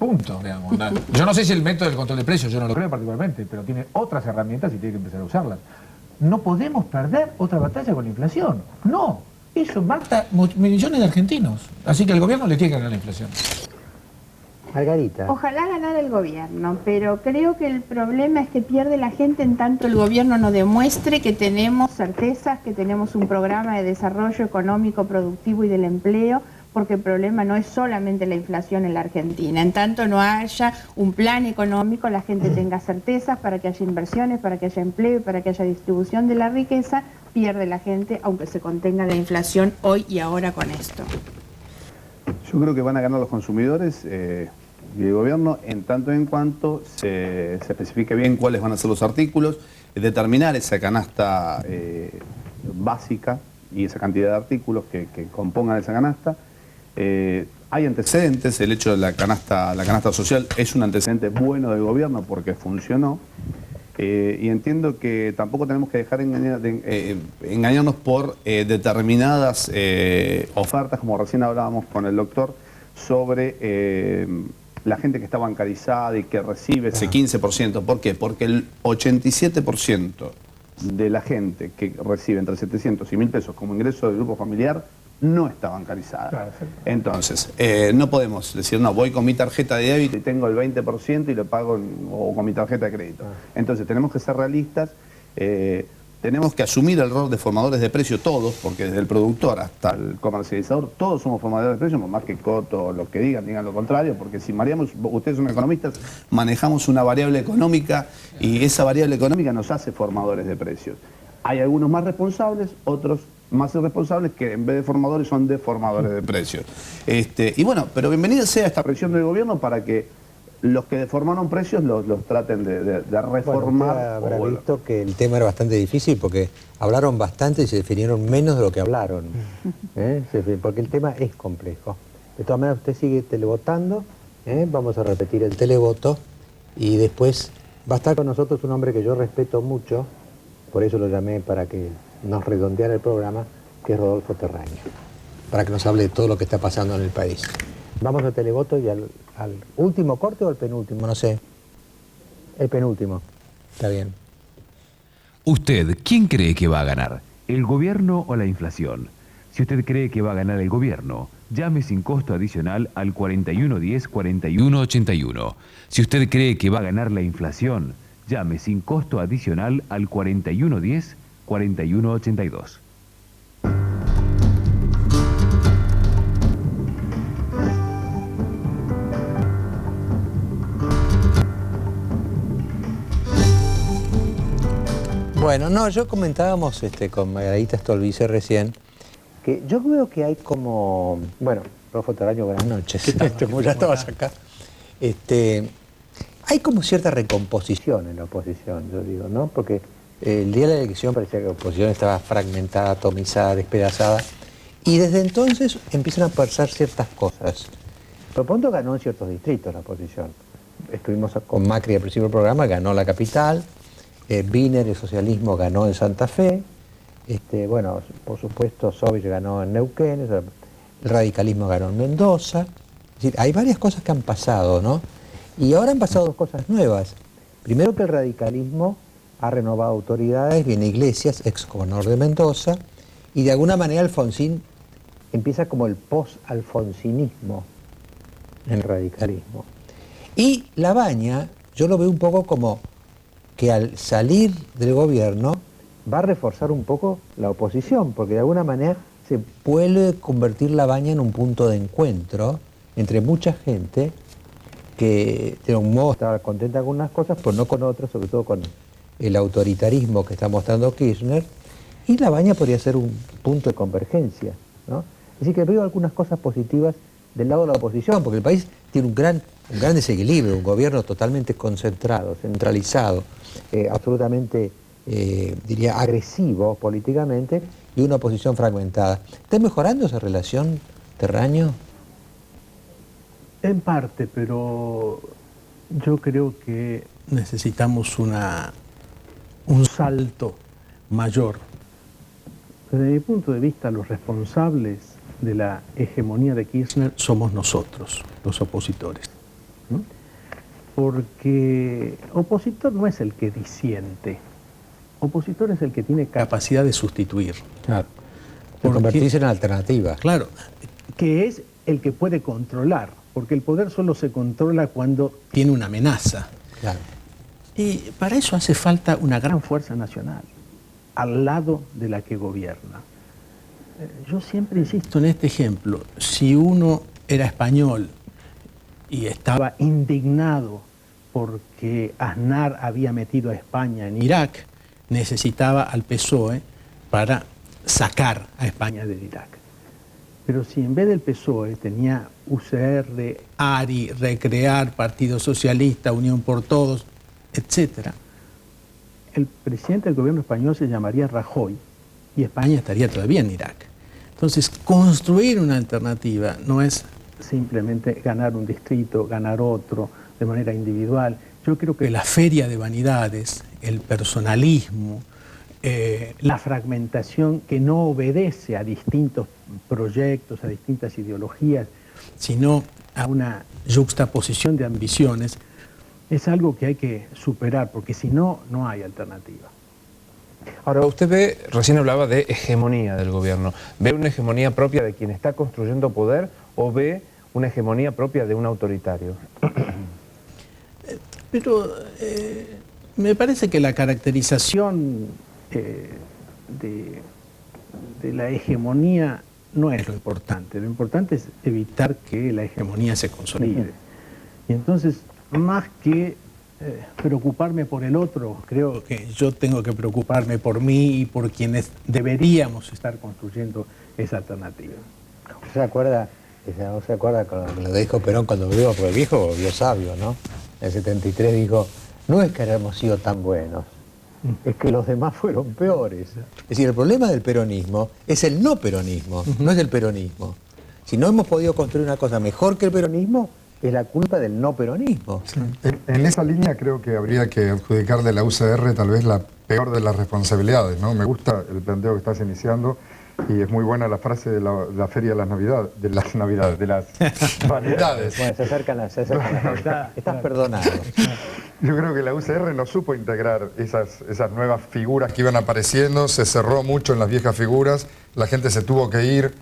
Punto, digamos. Yo no sé si el método del control de precios, yo no lo creo particularmente, pero tiene otras herramientas y tiene que empezar a usarlas. No podemos perder otra batalla con la inflación. No. Eso mata millones de argentinos. Así que el gobierno le tiene que ganar la inflación. Margarita. Ojalá ganara el gobierno, pero creo que el problema es que pierde la gente en tanto el gobierno no demuestre que tenemos certezas, que tenemos un programa de desarrollo económico, productivo y del empleo, porque el problema no es solamente la inflación en la Argentina. En tanto no haya un plan económico, la gente tenga certezas para que haya inversiones, para que haya empleo y para que haya distribución de la riqueza, pierde la gente, aunque se contenga la inflación hoy y ahora con esto. Yo creo que van a ganar los consumidores y el gobierno en tanto en cuanto se especifique bien cuáles van a ser los artículos, determinar esa canasta básica y esa cantidad de artículos que compongan esa canasta. Hay antecedentes, el hecho de la canasta social es un antecedente bueno del gobierno porque funcionó. Y entiendo que tampoco tenemos que dejar engañarnos por determinadas ofertas, como recién hablábamos con el doctor, sobre la gente que está bancarizada y que recibe ese 15%. ¿Por qué? Porque el 87% de la gente que recibe entre 700 y 1.000 pesos como ingreso del grupo familiar no está bancarizada. Claro, entonces, no podemos decir, no, voy con mi tarjeta de débito y tengo el 20% y lo pago o con mi tarjeta de crédito. Entonces, tenemos que ser realistas, tenemos que asumir el rol de formadores de precios todos, porque desde el productor hasta el comercializador, todos somos formadores de precios, por más que Coto o lo que digan lo contrario, porque si mareamos, ustedes son economistas, manejamos una variable económica y esa variable económica nos hace formadores de precios. Hay algunos más responsables, otros más irresponsables que en vez de formadores son deformadores de precios. Y bueno, pero bienvenida sea esta presión del gobierno para que los que deformaron precios los traten de reformar. Bueno, habrá visto que el tema era bastante difícil porque hablaron bastante y se definieron menos de lo que hablaron. Porque el tema es complejo. De todas maneras, usted sigue televotando, vamos a repetir el televoto y después va a estar con nosotros un hombre que yo respeto mucho, por eso lo llamé para que nos redondeara el programa, que es Rodolfo Terraño, para que nos hable de todo lo que está pasando en el país. Vamos a televoto y al último corte o al penúltimo, no sé. El penúltimo, está bien. ¿Usted quién cree que va a ganar? ¿El gobierno o la inflación? Si usted cree que va a ganar el gobierno, llame sin costo adicional al 4110-4181. Si usted cree que va a ganar la inflación, llame sin costo adicional al 4110-4182. Bueno, no, yo comentábamos con Margarita Stolbizer recién, que yo veo que hay como, bueno, Rodolfo Terraño, buenas noches, como ya estabas acá, hay como cierta recomposición en la oposición, yo digo, ¿no? Porque el día de la elección parecía que la oposición estaba fragmentada, atomizada, despedazada, y desde entonces empiezan a pasar ciertas cosas. Por lo pronto ganó en ciertos distritos la oposición. Estuvimos con Macri al principio del programa, ganó la capital, Wiener, el socialismo, ganó en Santa Fe, bueno, por supuesto Sovich ganó en Neuquén, el radicalismo ganó en Mendoza. Es decir, hay varias cosas que han pasado, ¿no? Y ahora han pasado dos cosas nuevas. Primero que el radicalismo ha renovado autoridades, viene Iglesias, ex gobernador de Mendoza, y de alguna manera Alfonsín empieza como el post-alfonsinismo en el radicalismo. Y Labaña, yo lo veo un poco como que al salir del gobierno va a reforzar un poco la oposición, porque de alguna manera se puede convertir Labaña en un punto de encuentro entre mucha gente que de un modo estaba contenta con unas cosas, pero no con otras, sobre todo con el autoritarismo que está mostrando Kirchner, y Labaña podría ser un punto de convergencia, ¿no? Así que veo algunas cosas positivas del lado de la oposición, porque el país tiene un gran desequilibrio, un gobierno totalmente concentrado, centralizado, absolutamente, diría, agresivo políticamente, y una oposición fragmentada. ¿Está mejorando esa relación, Terraño? En parte, pero yo creo que necesitamos un salto mayor. Desde mi punto de vista, los responsables de la hegemonía de Kirchner somos nosotros, los opositores, ¿no? Porque opositor no es el que disiente, opositor es el que tiene capacidad de sustituir. Claro, de convertirse en alternativa. Claro, que es el que puede controlar, porque el poder solo se controla cuando tiene una amenaza. Claro. Y para eso hace falta una gran fuerza nacional, al lado de la que gobierna. Yo siempre insisto en este ejemplo, si uno era español y estaba indignado porque Aznar había metido a España en Irak, necesitaba al PSOE para sacar a España de Irak. Pero si en vez del PSOE tenía UCR, ARI, Recrear, Partido Socialista, Unión por Todos, etc., el presidente del gobierno español se llamaría Rajoy y España estaría todavía en Irak. Entonces, construir una alternativa no es simplemente ganar un distrito, ganar otro de manera individual, Yo creo que la feria de vanidades, el personalismo, la fragmentación que no obedece a distintos proyectos, a distintas ideologías, sino a una yuxtaposición de ambiciones, es algo que hay que superar, porque si no, no hay alternativa. Ahora, usted ve, recién hablaba de hegemonía del gobierno. ¿Ve una hegemonía propia de quien está construyendo poder o ve una hegemonía propia de un autoritario? Pero me parece que la caracterización de la hegemonía no es lo importante. Lo importante es evitar que la hegemonía se consolide. Y entonces, más que preocuparme por el otro, creo que yo tengo que preocuparme por mí y por quienes deberíamos estar construyendo esa alternativa. ¿Se acuerda con lo que dijo Perón cuando volvió? Porque el viejo volvió sabio, ¿no? En el 73 dijo, no es que hayamos sido tan buenos, es que los demás fueron peores. Es decir, el problema del peronismo es el no peronismo, no es el peronismo. Si no hemos podido construir una cosa mejor que el peronismo, es la culpa del no peronismo. Sí. En esa línea creo que habría que adjudicarle a la UCR tal vez la peor de las responsabilidades, ¿no? Me gusta el planteo que estás iniciando y es muy buena la frase de la Feria de las Navidades, de las vanidades. Bueno, se acercan las Estás perdonado. Yo creo que la UCR no supo integrar esas nuevas figuras que iban apareciendo, se cerró mucho en las viejas figuras, la gente se tuvo que ir.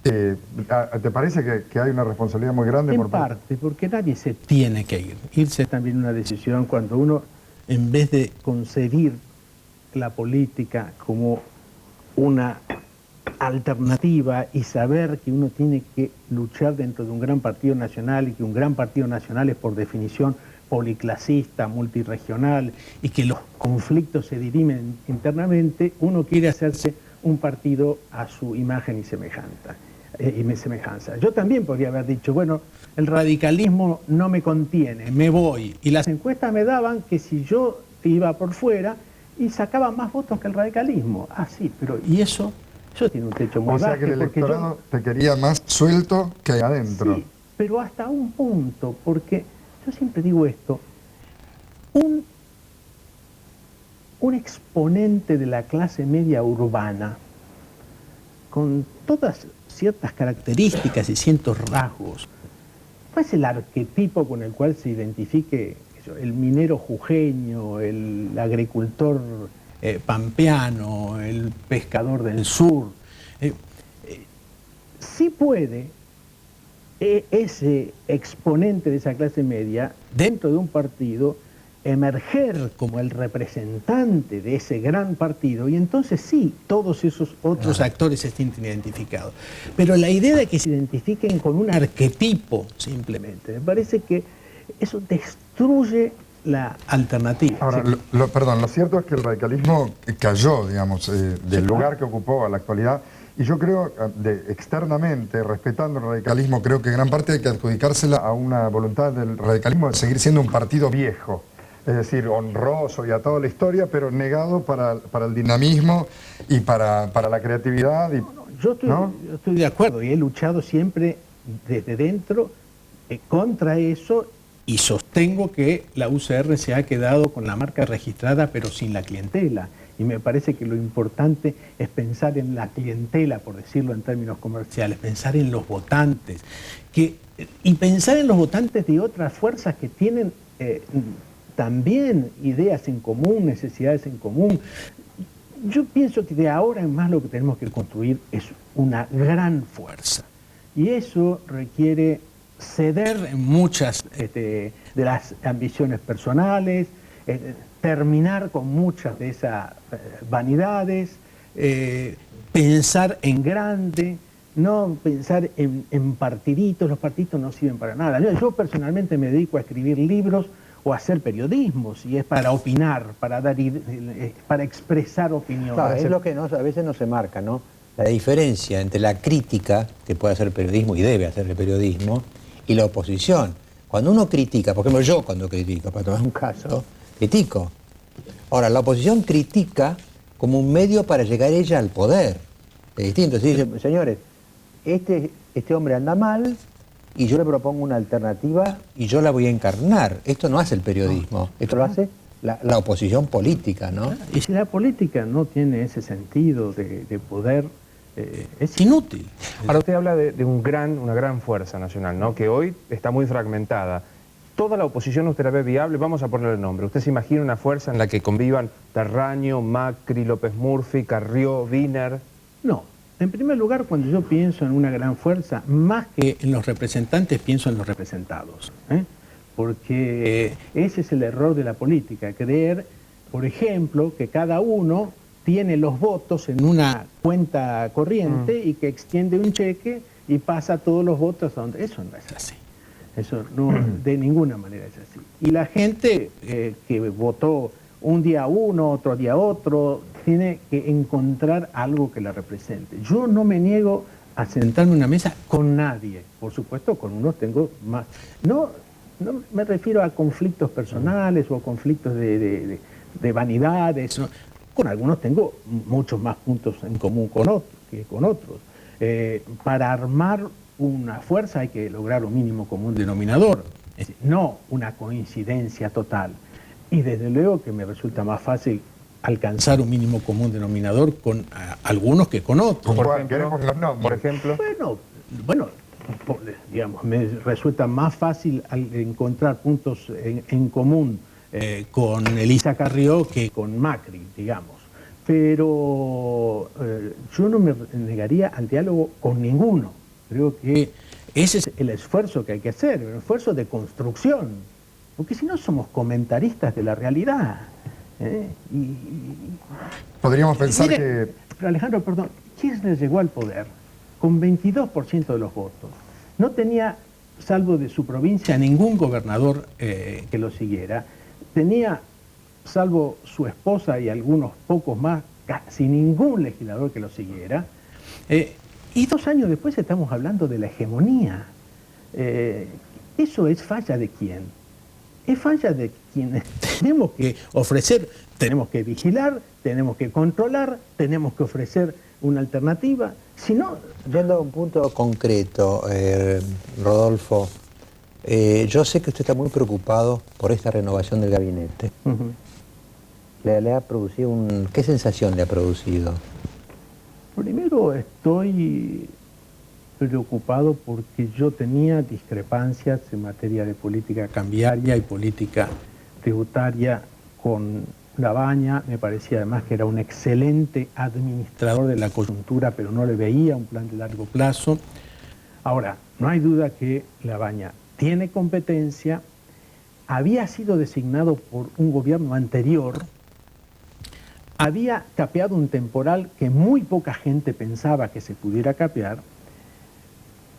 ¿Te parece que hay una responsabilidad muy grande? En parte, porque nadie se tiene que ir. Irse es también una decisión cuando uno, en vez de concebir la política como una alternativa y saber que uno tiene que luchar dentro de un gran partido nacional y que un gran partido nacional es por definición policlasista, multirregional y que los conflictos se dirimen internamente, uno quiere hacerse un partido a su imagen y semejanza. Yo también podría haber dicho, bueno, el radicalismo no me contiene, me voy. Y las encuestas me daban que si yo iba por fuera y sacaba más votos que el radicalismo. Ah, sí, pero ¿y eso? Eso tiene un techo muy bajo. O sea que el electorado te quería más suelto que ahí adentro. Sí, pero hasta un punto, porque yo siempre digo esto, un exponente de la clase media urbana, con todas ciertas características y ciertos rasgos, ¿cuál es el arquetipo con el cual se identifique el minero jujeño, el agricultor pampeano, el pescador del sur? Sí puede ese exponente de esa clase media, dentro de un partido, emerger como el representante de ese gran partido y entonces sí, todos esos otros actores se sienten identificados. Pero la idea de que se identifiquen con un arquetipo simplemente, me parece que eso destruye la alternativa. Ahora, sí. Lo cierto es que el radicalismo cayó, digamos, del lugar que ocupó a la actualidad. Y yo creo, externamente, respetando el radicalismo, creo que gran parte hay que adjudicársela a una voluntad del radicalismo de seguir siendo un partido viejo. Es decir, honroso y a toda la historia, pero negado para el dinamismo y para la creatividad. Yo estoy de acuerdo y he luchado siempre desde dentro contra eso y sostengo que la UCR se ha quedado con la marca registrada pero sin la clientela. Y me parece que lo importante es pensar en la clientela, por decirlo en términos comerciales, pensar en los votantes y pensar en los votantes de otras fuerzas que tienen también ideas en común, necesidades en común. Yo pienso que de ahora en más lo que tenemos que construir es una gran fuerza. Y eso requiere ceder en muchas de las ambiciones personales, terminar con muchas de esas vanidades, pensar en grande, no pensar en partiditos. Los partiditos no sirven para nada. Yo personalmente me dedico a escribir libros o a hacer periodismo, si es para opinar, para expresar opiniones. Claro, es lo que a veces no se marca, ¿no? La diferencia entre la crítica, que puede hacer periodismo y debe hacer el periodismo, y la oposición. Cuando uno critica, por ejemplo yo cuando critico, para tomar un caso, critico. Ahora, la oposición critica como un medio para llegar ella al poder. Es distinto. Si dice, señores, este hombre anda mal, y yo le propongo una alternativa y yo la voy a encarnar. Esto no hace el periodismo, esto lo hace la oposición política, ¿no? Y si la política no tiene ese sentido de poder, es inútil. Ahora usted habla de una gran fuerza nacional, ¿no? Que hoy está muy fragmentada. ¿Toda la oposición usted la ve viable? Vamos a ponerle nombre. ¿Usted se imagina una fuerza en la que convivan Terraño, Macri, López Murphy, Carrió, Wiener? No. En primer lugar, cuando yo pienso en una gran fuerza, más que en los representantes, pienso en los representados. Porque ese es el error de la política, creer, por ejemplo, que cada uno tiene los votos en una cuenta corriente y que extiende un cheque y pasa todos los votos a donde... Eso no es así. Eso no, de ninguna manera es así. Y la gente que votó un día uno, otro día otro, tiene que encontrar algo que la represente. Yo no me niego a sentarme en una mesa con nadie. Por supuesto, con unos tengo más. No me refiero a conflictos personales o a conflictos de vanidades. No. Con algunos tengo muchos más puntos en común que con otros. Para armar una fuerza hay que lograr un mínimo común denominador, es decir, no una coincidencia total. Y desde luego que me resulta más fácil alcanzar un mínimo común denominador con algunos que con otros. Por ejemplo. Bueno, digamos, me resulta más fácil encontrar puntos en común con Elisa Carrió que con Macri, digamos. Pero yo no me negaría al diálogo con ninguno. Creo que ese es el esfuerzo que hay que hacer, el esfuerzo de construcción, porque si no somos comentaristas de la realidad. Podríamos pensar Pero Alejandro, perdón, Kirchner llegó al poder con 22% de los votos. No tenía, salvo de su provincia, ningún gobernador que lo siguiera. Tenía, salvo su esposa y algunos pocos más, casi ningún legislador que lo siguiera. Y 2 años después estamos hablando de la hegemonía. ¿Eso es falla de quién? Es falla de quienes tenemos que ofrecer, tenemos que vigilar, tenemos que controlar, tenemos que ofrecer una alternativa. Si no... Yendo a un punto concreto, Rodolfo, yo sé que usted está muy preocupado por esta renovación del gabinete. ¿Le ha producido ¿Qué sensación le ha producido? Primero estoy preocupado porque yo tenía discrepancias en materia de política cambiaria y política tributaria con Labaña. Me parecía además que era un excelente administrador de la coyuntura, pero no le veía un plan de largo plazo. Ahora, no hay duda que Labaña tiene competencia, había sido designado por un gobierno anterior, había capeado un temporal que muy poca gente pensaba que se pudiera capear,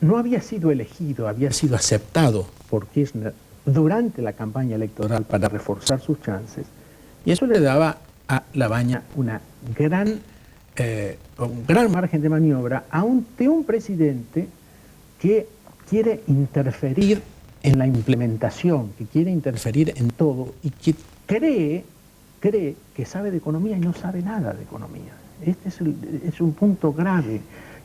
no había sido elegido, había sido aceptado por Kirchner durante la campaña electoral para reforzar sus chances, y eso le daba a Labaña un gran margen de maniobra ante un presidente que quiere interferir en la implementación, que quiere interferir en todo y que cree que sabe de economía y no sabe nada de economía. Este es un punto grave.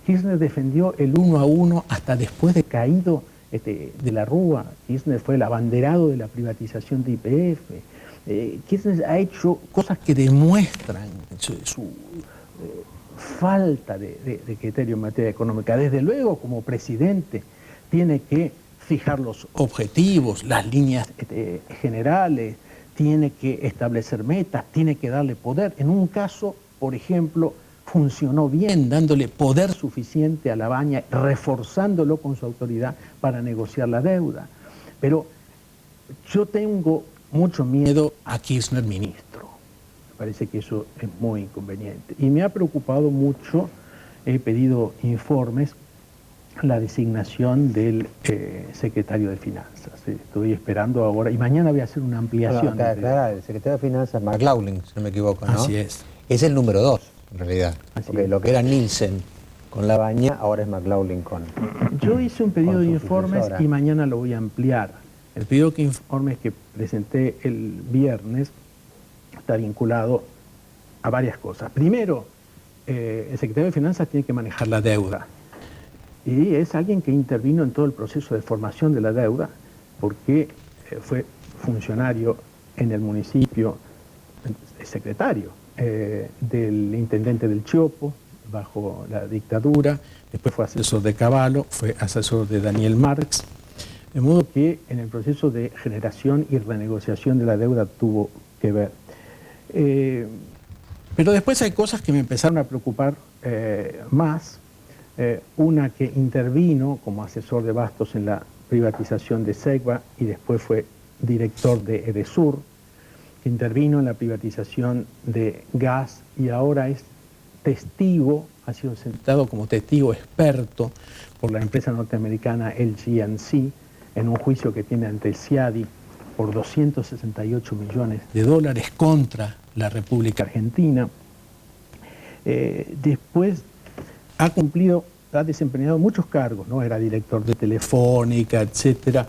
Kirchner defendió el 1 a 1 hasta después de caído de la Rúa. Kirchner fue el abanderado de la privatización de YPF. Kirchner ha hecho cosas que demuestran su falta de criterio en materia económica. Desde luego, como presidente, tiene que fijar los objetivos, las líneas generales, tiene que establecer metas, tiene que darle poder. En un caso, por ejemplo, funcionó bien, dándole poder suficiente a Labaña, reforzándolo con su autoridad para negociar la deuda. Pero yo tengo mucho miedo a Kirchner ministro. Me parece que eso es muy inconveniente. Y me ha preocupado mucho, he pedido informes, la designación del secretario de Finanzas. Estoy esperando ahora, y mañana voy a hacer una ampliación. Claro, el secretario de Finanzas, McLaughlin, si no me equivoco, ¿no? Así es. Es el número 2, en realidad. Porque es. lo que era Nielsen con Labaña, ahora es McLaughlin con... Yo hice un pedido de informes y mañana lo voy a ampliar. El pedido de informes que presenté el viernes está vinculado a varias cosas. Primero, el secretario de Finanzas tiene que manejar la deuda. y es alguien que intervino en todo el proceso de formación de la deuda, porque fue funcionario en el municipio, secretario del intendente del Chiopo, bajo la dictadura, después fue asesor de Cavallo, fue asesor de Daniel Marx, de modo que en el proceso de generación y renegociación de la deuda tuvo que ver. Pero después hay cosas que me empezaron a preocupar más. Una, que intervino como asesor de Bastos en la privatización de Segva y después fue director de Edesur, que intervino en la privatización de gas y ahora es testigo, ha sido sentado como testigo experto por la empresa norteamericana LG&C en un juicio que tiene ante el CIADI por 268 millones de dólares contra la República Argentina. Después ha desempeñado muchos cargos, ¿no? Era director de Telefónica, etcétera,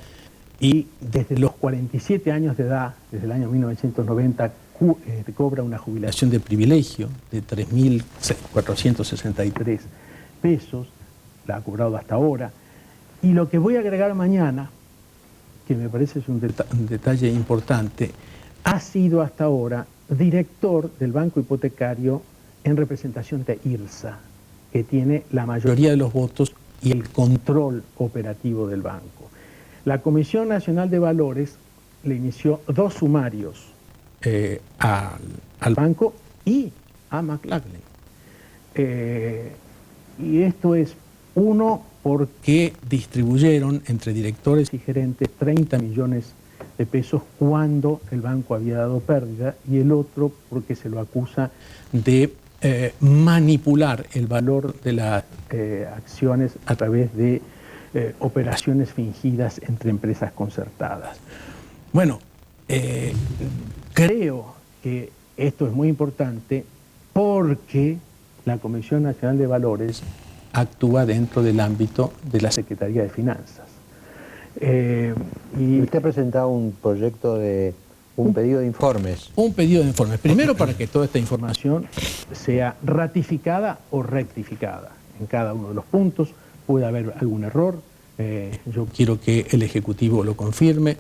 y desde los 47 años de edad, desde el año 1990, cobra una jubilación de privilegio de 3.463 pesos, la ha cobrado hasta ahora. Y lo que voy a agregar mañana, que me parece es un detalle importante, ha sido hasta ahora director del Banco Hipotecario en representación de IRSA, que tiene la mayoría de los votos y el control operativo del banco. La Comisión Nacional de Valores le inició 2 sumarios al banco y a McLaughlin. Y esto es, uno, porque distribuyeron entre directores y gerentes 30 millones de pesos cuando el banco había dado pérdida, y el otro porque se lo acusa de manipular el valor de las acciones a través de operaciones fingidas entre empresas concertadas. Bueno, creo que esto es muy importante porque la Comisión Nacional de Valores actúa dentro del ámbito de la Secretaría de Finanzas. Y usted ha presentado un proyecto de un pedido de informes. Un pedido de informes. Primero, para que toda esta información sea ratificada o rectificada en cada uno de los puntos. Puede haber algún error. Yo quiero que el Ejecutivo lo confirme.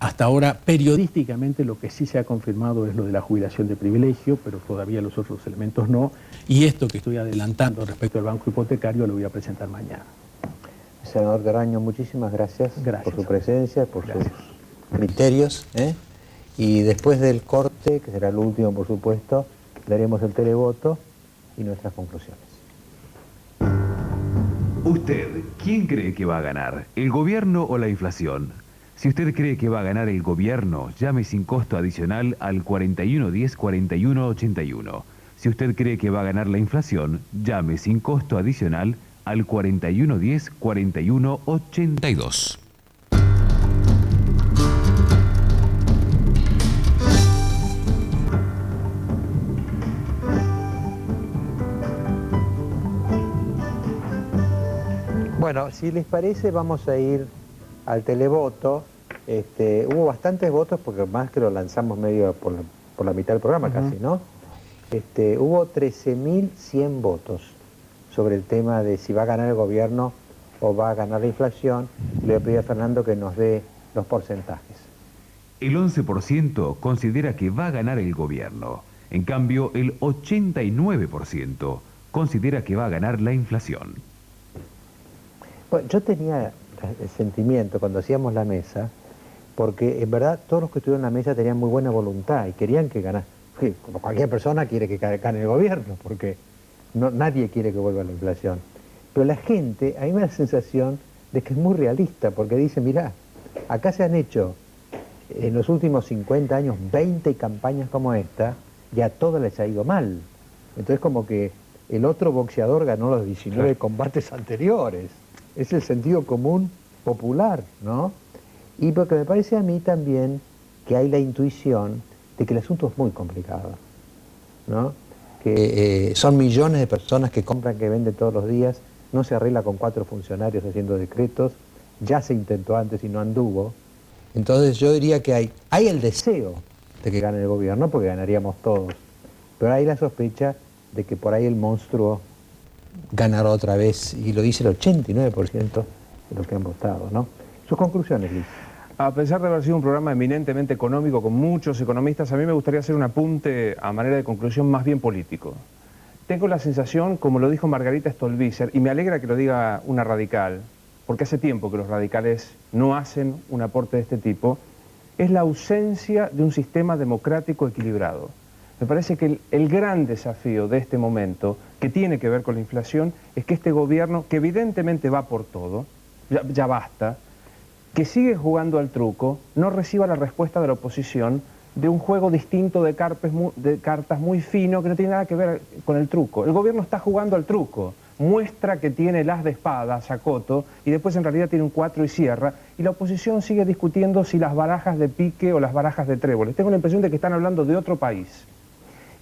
Hasta ahora, periodísticamente, lo que sí se ha confirmado es lo de la jubilación de privilegio, pero todavía los otros elementos no. Y esto que estoy adelantando respecto al banco hipotecario lo voy a presentar mañana. Senador Garraño, muchísimas gracias por su presencia, por sus criterios. Y después del corte, que será el último por supuesto, daremos el televoto y nuestras conclusiones. ¿Usted quién cree que va a ganar? ¿El gobierno o la inflación? Si usted cree que va a ganar el gobierno, llame sin costo adicional al 4110-4181. Si usted cree que va a ganar la inflación, llame sin costo adicional al 4110-4182. Bueno, si les parece, vamos a ir al televoto. Hubo bastantes votos porque más que lo lanzamos medio por la mitad del programa casi, ¿no? Hubo 13.100 votos sobre el tema de si va a ganar el gobierno o va a ganar la inflación. Le voy a pedir a Fernando que nos dé los porcentajes. El 11% considera que va a ganar el gobierno. En cambio, el 89% considera que va a ganar la inflación. Bueno, yo tenía el sentimiento cuando hacíamos la mesa, porque en verdad todos los que estuvieron en la mesa tenían muy buena voluntad y querían que ganara. Como cualquier persona quiere que gane el gobierno, porque nadie quiere que vuelva la inflación. Pero la gente, a mí me da la sensación de que es muy realista, porque dice, mirá, acá se han hecho en los últimos 50 años 20 campañas como esta, y a todas les ha ido mal. Entonces como que el otro boxeador ganó los 19 combates anteriores. Es el sentido común popular, ¿no? Y porque me parece a mí también que hay la intuición de que el asunto es muy complicado, ¿no? Que son millones de personas que compran, que venden todos los días, no se arregla con 4 funcionarios haciendo decretos, ya se intentó antes y no anduvo. Entonces yo diría que hay el deseo de que gane el gobierno, porque ganaríamos todos, pero hay la sospecha de que por ahí el monstruo ganar otra vez, y lo dice el 89% de los que han votado, ¿no? Sus conclusiones, Luis. A pesar de haber sido un programa eminentemente económico con muchos economistas, a mí me gustaría hacer un apunte a manera de conclusión más bien político. Tengo la sensación, como lo dijo Margarita Stolbizer, y me alegra que lo diga una radical, porque hace tiempo que los radicales no hacen un aporte de este tipo, es la ausencia de un sistema democrático equilibrado. Me parece que el gran desafío de este momento, que tiene que ver con la inflación, es que este gobierno, que evidentemente va por todo, ya basta, que sigue jugando al truco, no reciba la respuesta de la oposición de un juego distinto de cartas muy fino que no tiene nada que ver con el truco. El gobierno está jugando al truco, muestra que tiene el as de espadas a coto y después en realidad tiene un 4 y cierra, y la oposición sigue discutiendo si las barajas de pique o las barajas de tréboles. Tengo la impresión de que están hablando de otro país.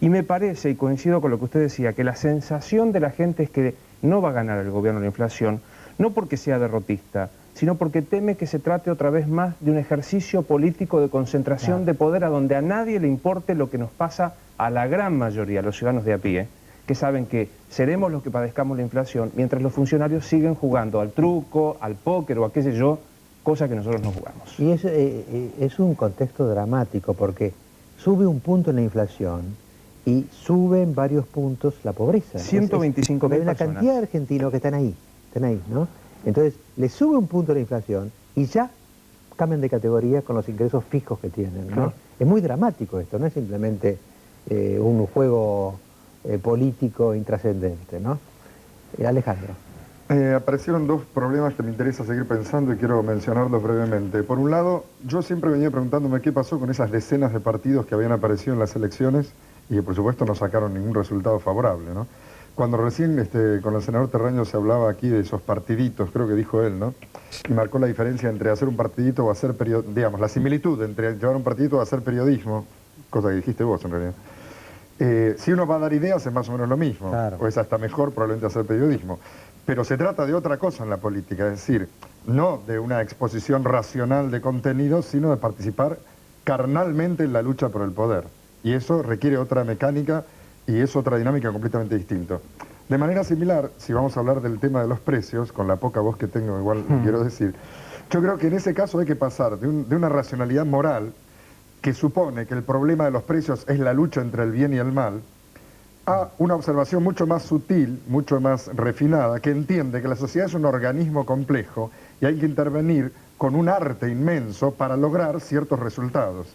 Y me parece, y coincido con lo que usted decía, que la sensación de la gente es que no va a ganar el gobierno la inflación, no porque sea derrotista, sino porque teme que se trate otra vez más de un ejercicio político de concentración de poder a donde a nadie le importe lo que nos pasa a la gran mayoría, los ciudadanos de a pie, que saben que seremos los que padezcamos la inflación, mientras los funcionarios siguen jugando al truco, al póker o a qué sé yo, cosa que nosotros no jugamos. Y es un contexto dramático, porque sube un punto en la inflación y sube en varios puntos la pobreza. 125.000 hay una personas. cantidad de argentinos que están ahí, ¿no? Entonces, le sube un punto la inflación y ya cambian de categoría con los ingresos fijos que tienen, ¿no? Claro. Es muy dramático esto, no es simplemente un juego político intrascendente, ¿no? Alejandro. Aparecieron dos problemas que me interesa seguir pensando y quiero mencionarlos brevemente. Por un lado, yo siempre venía preguntándome qué pasó con esas decenas de partidos que habían aparecido en las elecciones y que por supuesto no sacaron ningún resultado favorable, ¿no? Cuando recién con el senador Terraño se hablaba aquí de esos partiditos, creo que dijo él, ¿no? Y marcó la diferencia entre hacer un partidito o hacer periodismo, digamos, la similitud entre llevar un partidito o hacer periodismo, cosa que dijiste vos en realidad. Si uno va a dar ideas es más o menos lo mismo, Claro. o es hasta mejor probablemente hacer periodismo. Pero se trata de otra cosa en la política, es decir, no de una exposición racional de contenidos, sino de participar carnalmente en la lucha por el poder. Y eso requiere otra mecánica y es otra dinámica completamente distinta. De manera similar, si vamos a hablar del tema de los precios, con la poca voz que tengo igual quiero decir, yo creo que en ese caso hay que pasar de una racionalidad moral que supone que el problema de los precios es la lucha entre el bien y el mal, a una observación mucho más sutil, mucho más refinada, que entiende que la sociedad es un organismo complejo y hay que intervenir con un arte inmenso para lograr ciertos resultados.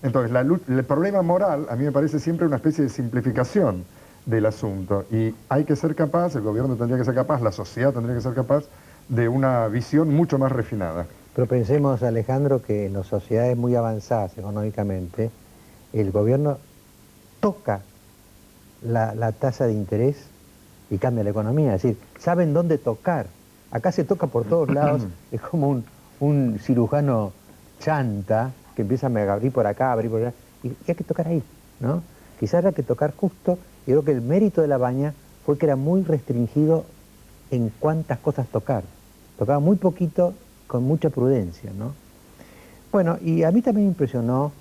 Entonces, el problema moral a mí me parece siempre una especie de simplificación del asunto y hay que ser capaz, el gobierno tendría que ser capaz, la sociedad tendría que ser capaz de una visión mucho más refinada. Pero pensemos, Alejandro, que en las sociedades muy avanzadas económicamente, el gobierno toca la tasa de interés y cambia la economía. Es decir, saben dónde tocar. Acá se toca por todos lados, es como un cirujano chanta que empieza a abrir por acá, abrir por allá, y hay que tocar ahí, ¿no? Quizás hay que tocar justo, y creo que el mérito de La Baña fue que era muy restringido en cuántas cosas tocar. Tocaba muy poquito, con mucha prudencia, ¿no? Bueno, y a mí también me impresionó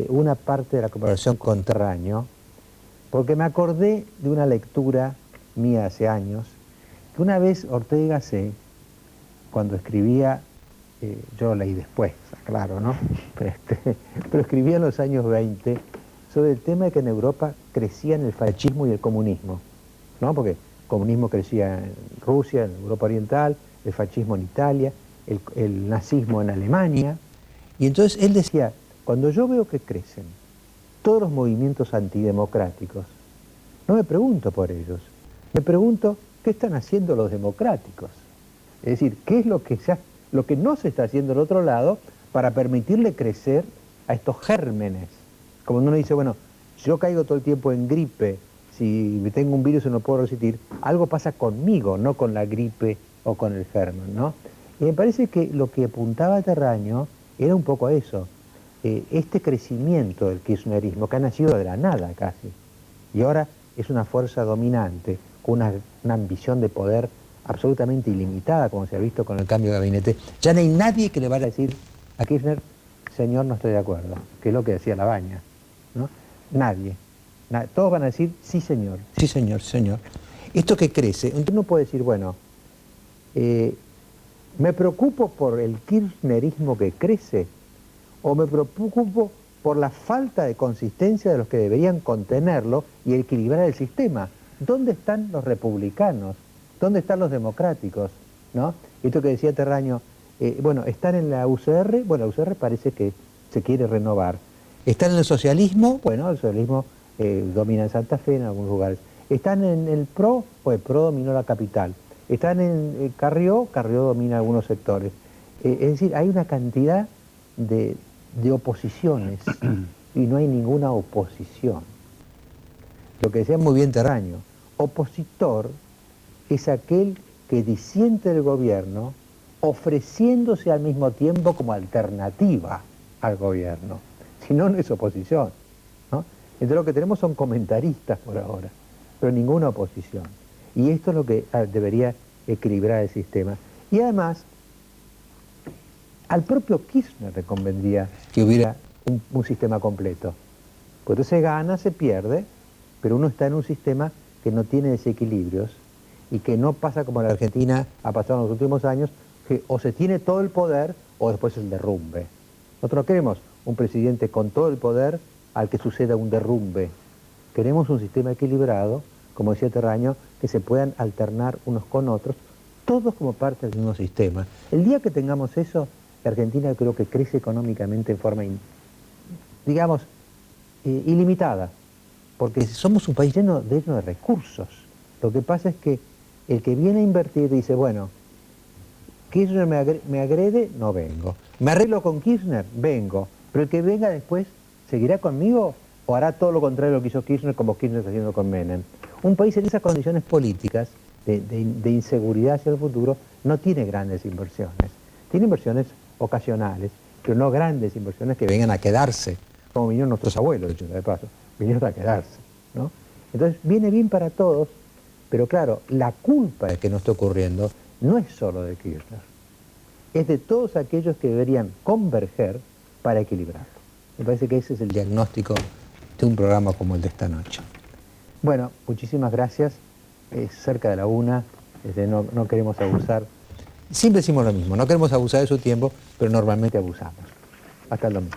una parte de la conversación con Terraño, porque me acordé de una lectura mía hace años, que una vez Ortega y Gasset, cuando escribía, yo lo leí después, claro, ¿no? Pero escribía en los años 20 sobre el tema de que en Europa crecían el fascismo y el comunismo, ¿no? Porque el comunismo crecía en Rusia, en Europa Oriental, el fascismo en Italia, el nazismo en Alemania, y entonces él decía, cuando yo veo que crecen todos los movimientos antidemocráticos, no me pregunto por ellos, me pregunto qué están haciendo los democráticos. Es decir, qué es lo que no se está haciendo del otro lado para permitirle crecer a estos gérmenes. Como uno dice, bueno, si yo caigo todo el tiempo en gripe, si tengo un virus y no puedo resistir, algo pasa conmigo, no con la gripe o con el germen, ¿no? Y me parece que lo que apuntaba Terraño era un poco a eso, este crecimiento del kirchnerismo, que ha nacido de la nada casi, y ahora es una fuerza dominante, con una ambición de poder absolutamente ilimitada, como se ha visto con el cambio de gabinete. Ya no hay nadie que le vaya a decir a Kirchner, señor, no estoy de acuerdo, que es lo que decía La Baña, ¿no? Nadie. Todos van a decir, sí señor, sí señor, sí señor. Esto que crece, entonces uno puede decir, bueno, ¿me preocupo por el kirchnerismo que crece? ¿O me preocupo por la falta de consistencia de los que deberían contenerlo y equilibrar el sistema? ¿Dónde están los republicanos? ¿Dónde están los democráticos? ¿No? Esto que decía Terraño, bueno, están en la UCR, bueno, la UCR parece que se quiere renovar. Están en el socialismo, bueno, el socialismo domina en Santa Fe en algunos lugares. Están en el PRO, pues el PRO dominó la capital. Están en Carrió, Carrió domina algunos sectores. Es decir, hay una cantidad de oposiciones y no hay ninguna oposición. Lo que decía muy bien Terraño, opositor es aquel que disiente del gobierno ofreciéndose al mismo tiempo como alternativa al gobierno. Si no, no es oposición, ¿no? Entonces lo que tenemos son comentaristas por ahora, pero ninguna oposición. Y esto es lo que debería equilibrar el sistema. Y además, al propio Kirchner le convendría que hubiera un sistema completo. Pues entonces se gana, se pierde, pero uno está en un sistema que no tiene desequilibrios y que no pasa como en la Argentina ha pasado en los últimos años, que o se tiene todo el poder o después el derrumbe. Nosotros no queremos un presidente con todo el poder al que suceda un derrumbe. Queremos un sistema equilibrado, como decía Terraño, que se puedan alternar unos con otros, todos como parte del mismo sistema. El día que tengamos eso, la Argentina creo que crece económicamente en forma, digamos, ilimitada, porque somos un país lleno de recursos. Lo que pasa es que el que viene a invertir dice, bueno, Kirchner me agrede, no vengo. Me arreglo con Kirchner, vengo. Pero el que venga después, ¿seguirá conmigo o hará todo lo contrario de lo que hizo Kirchner como Kirchner está haciendo con Menem? Un país en esas condiciones políticas de inseguridad hacia el futuro no tiene grandes inversiones. Tiene inversiones ocasionales, pero no grandes inversiones que vengan a quedarse, como vinieron nuestros abuelos, de hecho, de paso, vinieron a quedarse, ¿no? Entonces viene bien para todos, pero claro, la culpa de que no esté ocurriendo no es solo de Kirchner, es de todos aquellos que deberían converger para equilibrarlo. Me parece que ese es el diagnóstico de un programa como el de esta noche. Bueno, muchísimas gracias. Es cerca de la 1, no queremos abusar. Siempre decimos lo mismo, no queremos abusar de su tiempo, pero normalmente abusamos. Hasta el domingo.